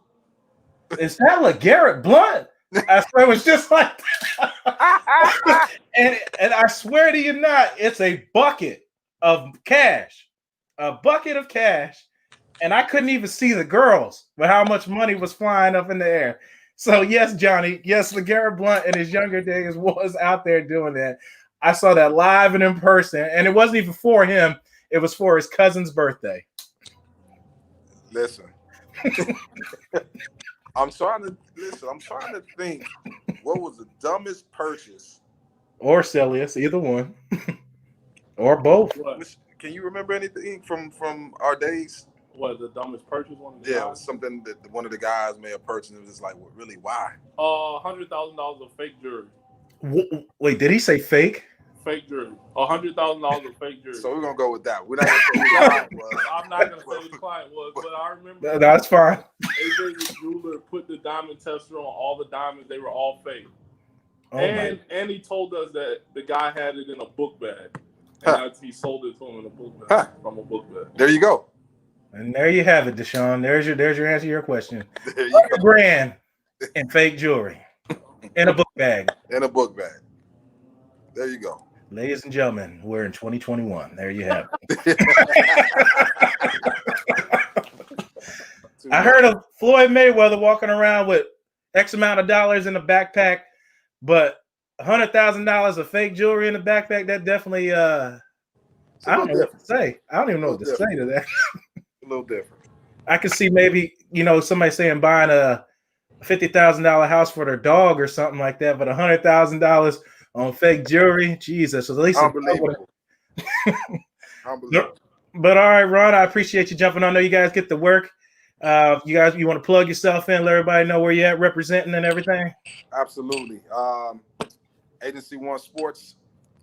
Is that LeGarrette Blount?" I swear it was just like, and I swear to you not, it's a bucket of cash, and I couldn't even see the girls, but how much money was flying up in the air. So yes, Johnny, yes, LeGarrette Blount in his younger days was out there doing that. I saw that live and in person, and it wasn't even for him. It was for his cousin's birthday. Listen, I'm trying to think what was the dumbest purchase or silliest, either one, or both. Can you remember anything from our days? What, the dumbest purchase? It was something that one of the guys may have purchased. It was just like, really, why? $100,000 of fake jewelry. Wait, did he say fake? Fake jewelry. $100,000 of fake jewelry. So we're gonna go with that. We're not gonna say who the client was. I'm not gonna say who the client was, but I remember. That's fine. AJ the jeweler put the diamond tester on all the diamonds. They were all fake. Oh, and he told us that the guy had it in a book bag. And he sold it to him in a book bag from a book bag. There you go. And there you have it, Deshaun. There's your answer to your question. $100,000 in fake jewelry in a book bag. In a book bag. There you go. Ladies and gentlemen, we're in 2021. There you have it. I heard of Floyd Mayweather walking around with X amount of dollars in a backpack, but $100,000 of fake jewelry in the backpack, that definitely I don't know what to say. I don't even know what to say to that. A little different. I could see maybe, somebody saying buying a $50,000 house for their dog or something like that, but $100,000 on fake jewelry, Jesus, at least unbelievable. Unbelievable. But all right, Ron, I appreciate you jumping on. I know you guys get to work. You want to plug yourself in, let everybody know where you're at representing and everything? Absolutely. Agency One Sports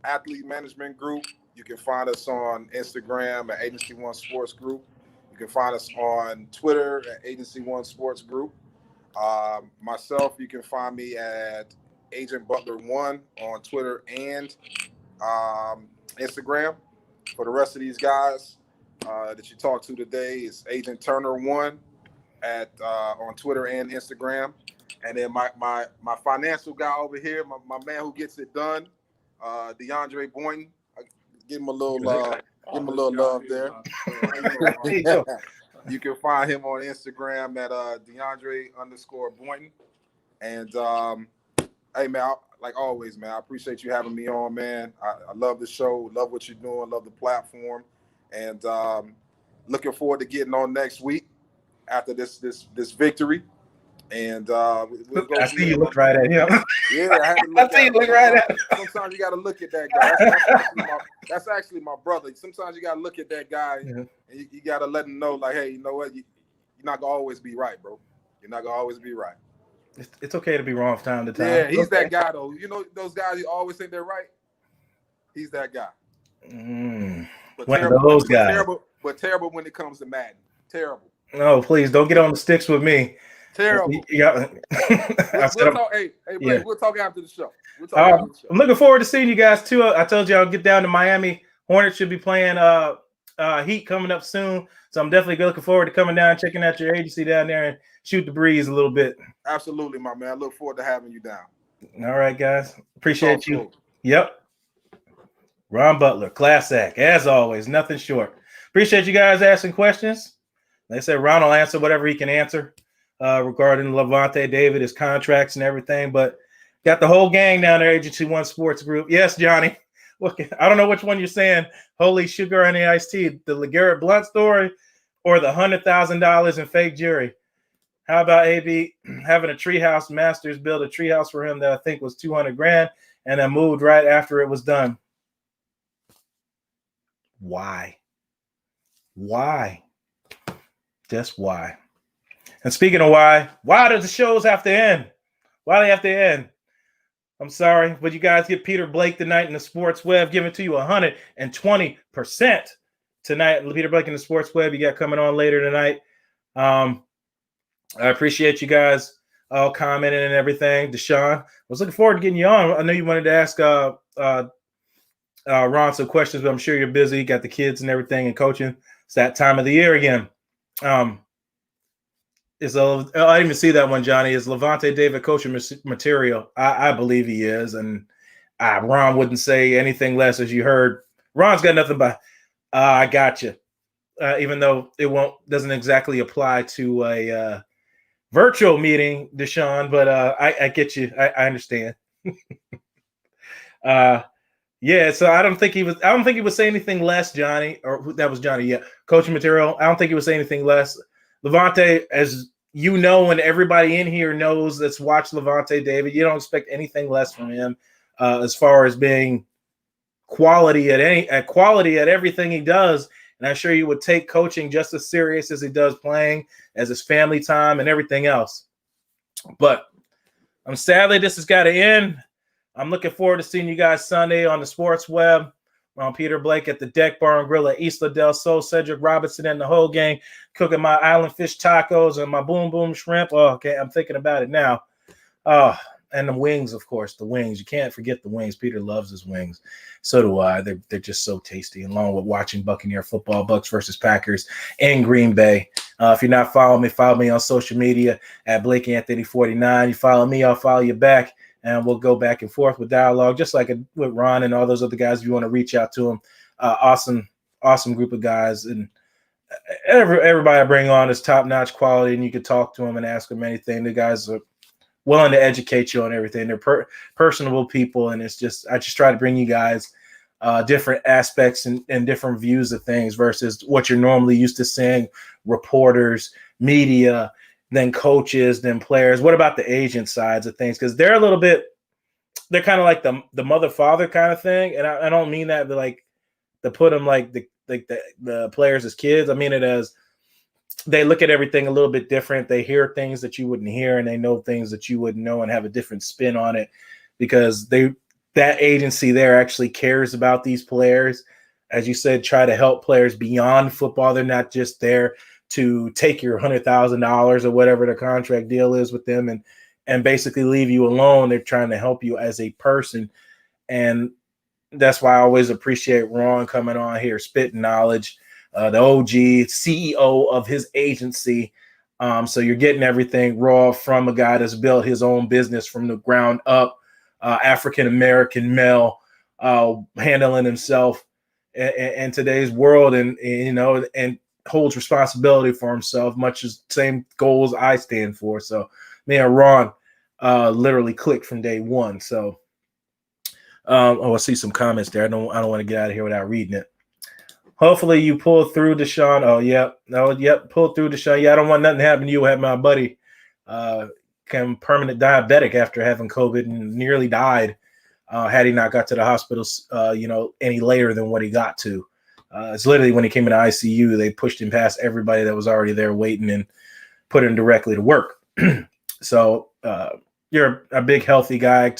Athlete Management Group. You can find us on Instagram at Agency One Sports Group. You can find us on Twitter at Agency One Sports Group. Myself, you can find me at Agent Butler 1 on Twitter and Instagram. For the rest of these guys that you talked to today, is Agent Turner 1 at on Twitter and Instagram. And then my financial guy over here, my man who gets it done, DeAndre Boynton. Give him a little love there. You can find him on Instagram at DeAndre_Boynton. And hey man, like always, man, I appreciate you having me on, man. I love the show, love what you're doing, love the platform, and looking forward to getting on next week after this victory. And we'll go. I see you look right at him. Yeah, I had to look I see you look right at him. Sometimes you got to look at that guy. That's actually my brother. Sometimes you got to look at that guy, and you got to let him know, like, hey, you know what? You're not gonna always be right, bro. You're not gonna always be right. It's okay to be wrong from time to time. Yeah, he's that guy though. You know those guys you always think they're right. He's that guy. But One of those guys. Terrible when it comes to Madden. Terrible. No, please don't get on the sticks with me. Terrible. Yeah. We'll talk, hey, Blake, we'll talk after the show. I'm looking forward to seeing you guys too. I told you I'll get down to Miami. Hornets should be playing Heat coming up soon. So I'm definitely looking forward to coming down, checking out your agency down there and shoot the breeze a little bit. Absolutely, my man. I look forward to having you down. All right, guys. Appreciate you. Yep. Ron Butler, class act, as always, nothing short. Appreciate you guys asking questions. Like I said, Ron will answer whatever he can answer regarding Levante David, his contracts and everything. But got the whole gang down there, Agency One Sports Group. Yes, Johnny. Look, I don't know which one you're saying. Holy sugar on the iced tea, the LeGarrette Blunt story or the $100,000 in fake jury. How about AB having a treehouse masters build a treehouse for him that I think was $200,000 and then moved right after it was done? Why? Just why? And speaking of why do the shows have to end? Why do they have to end? I'm sorry, but you guys get Peter Blake tonight in the Sports Web, giving to you 120% tonight. Peter Blake in the Sports Web, you got coming on later tonight. I appreciate you guys all commenting and everything. Deshaun, I was looking forward to getting you on. I know you wanted to ask Ron some questions, but I'm sure you're busy. You got the kids and everything and coaching. It's that time of the year again. I didn't even see that one, Johnny. Is Levante David coaching material? I believe he is, and Ron wouldn't say anything less. As you heard, Ron's got nothing but I got you. Even though it doesn't exactly apply to a virtual meeting, Deshaun, but I get you. I understand. Yeah, so I don't think he was saying anything less, Johnny, or that was Johnny. Yeah, coaching material. I don't think he was saying anything less. Levante, as you know, and everybody in here knows that's watched Levante David, you don't expect anything less from him as far as being quality at everything he does. And I'm sure he would take coaching just as serious as he does playing, as his family time and everything else. But sadly, this has got to end. I'm looking forward to seeing you guys Sunday on the Sports Web. On Peter Blake at the Deck Bar and Grill at Isla del Sol, Cedric Robinson and the whole gang cooking my island fish tacos and my boom boom shrimp. Oh, okay, I'm thinking about it now. And the wings, of course, the wings. You can't forget the wings. Peter loves his wings. So do I. They're just so tasty. Along with watching Buccaneer football, Bucs versus Packers in Green Bay. If you're not following me, follow me on social media at Blake Anthony 49. You follow me, I'll follow you back. And we'll go back and forth with dialogue, just like with Ron and all those other guys. If you want to reach out to them, awesome group of guys. And everybody I bring on is top-notch quality, and you can talk to them and ask them anything. The guys are willing to educate you on everything. They're personable people, and I just try to bring you guys different aspects and different views of things versus what you're normally used to seeing, reporters, media, then coaches, then players. What about the agent sides of things? Because they're kind of like the mother-father kind of thing. And I don't mean that like to put them like think that the players as kids. I mean it as they look at everything a little bit different. They hear things that you wouldn't hear, and they know things that you wouldn't know, and have a different spin on it because that agency there actually cares about these players. As you said, try to help players beyond football. They're not just there to take your $100,000 or whatever the contract deal is with them and basically leave you alone. They're trying to help you as a person. And that's why I always appreciate Ron coming on here, spitting knowledge, the OG CEO of his agency. So you're getting everything raw from a guy that's built his own business from the ground up, African-American male, handling himself in today's world and holds responsibility for himself, much as same goals I stand for. So me and Ron literally clicked from day one. So I see some comments there. I don't want to get out of here without reading it. Hopefully you pull through, Deshaun. Oh, yep. No, yep. Pull through, Deshaun. Yeah, I don't want nothing to happen to you. I had my buddy become permanent diabetic after having COVID and nearly died had he not got to the hospital, any later than what he got to. It's literally when he came into ICU, they pushed him past everybody that was already there waiting and put him directly to work. So you're a big, healthy guy.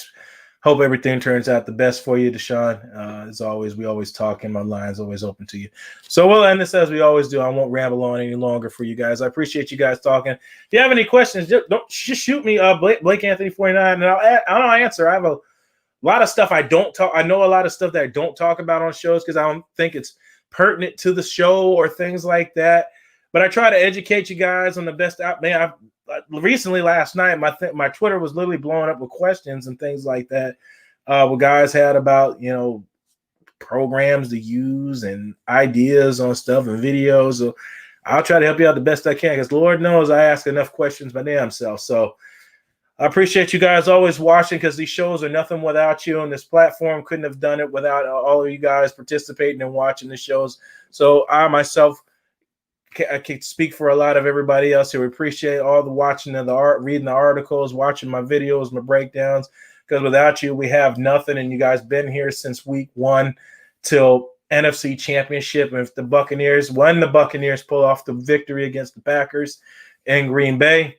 Hope everything turns out the best for you, Deshaun. As always, we always talk, and my line's always open to you. So we'll end this as we always do. I won't ramble on any longer for you guys. I appreciate you guys talking. If you have any questions, just shoot me, Blake Anthony 49, and I'll answer. I have a lot of stuff I don't talk. I know a lot of stuff that I don't talk about on shows because I don't think it's pertinent to the show or things like that. But I try to educate you guys on the best out. Man, recently last night, my Twitter was literally blowing up with questions and things like that. What guys had about, programs to use and ideas on stuff and videos. So I'll try to help you out the best I can because Lord knows I ask enough questions my damn self. So I appreciate you guys always watching because these shows are nothing without you, and this platform couldn't have done it without all of you guys participating and watching the shows. So I myself, I can speak for a lot of everybody else here. We appreciate all the watching of the art, reading the articles, watching my videos, my breakdowns, because without you, we have nothing. And you guys been here since week 1 till NFC Championship. And if the Buccaneers pull off the victory against the Packers in Green Bay,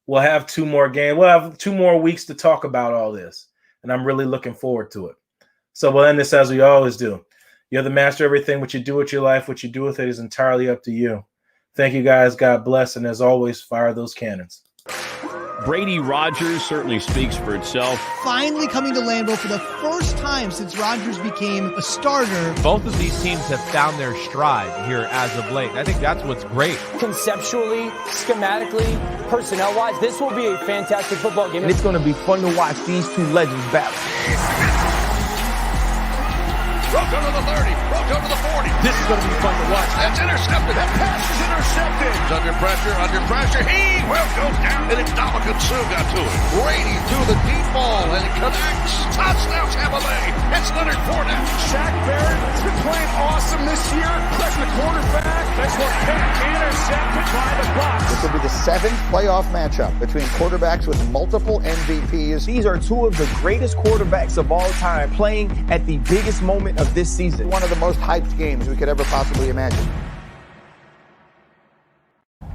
we'll have 2 more games. We'll have 2 more weeks to talk about all this. And I'm really looking forward to it. So we'll end this as we always do. You're the master of everything. What you do with your life, what you do with it is entirely up to you. Thank you, guys. God bless. And as always, fire those cannons. Brady Rodgers certainly speaks for itself. Finally coming to Lambeau for the first time since Rodgers became a starter. Both of these teams have found their stride here as of late. I think that's what's great. Conceptually, schematically, personnel-wise, this will be a fantastic football game. And it's going to be fun to watch these two legends battle. Broke over the 30, broke over the 40. This is going to be fun to watch. That's intercepted. That pass is intercepted. He's under pressure. He goes down. And Ndamukong Suh got to it. Brady to the deep ball, and it connects. Touchdown, Tampa Bay. It's Leonard Fournette. Shaq Barrett has been playing awesome this year. Pressing the quarterback. This one picked, intercepted by the Bucs. This will be the 7th playoff matchup between quarterbacks with multiple MVPs. These are 2 of the greatest quarterbacks of all time playing at the biggest moment of this season. One of the most hyped games we could ever possibly imagine.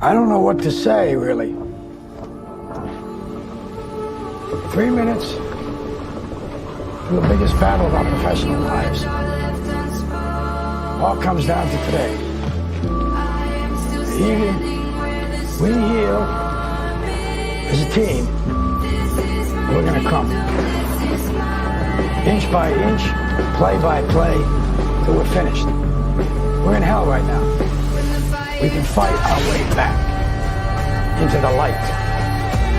I don't know what to say, really. 3 minutes for the biggest battle of our professional lives. All comes down to today. Either we heal as a team, we're going to crumble. Inch by inch, play by play, till we're finished. We're in hell right now. We can fight our way back into the light.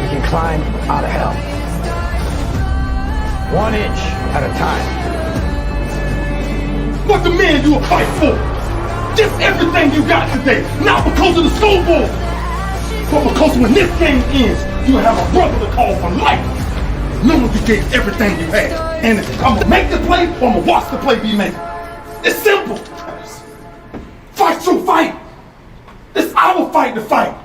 We can climb out of hell. 1 inch at a time. What the man you a fight for? Just everything you got today, not because of the Super Bowl, but because when this game ends, you have a brother to call for life. Knowing you gave everything you had. And I'm gonna make the play or I'm gonna watch the play be made. It's simple. Fight your fight. It's our fight to fight.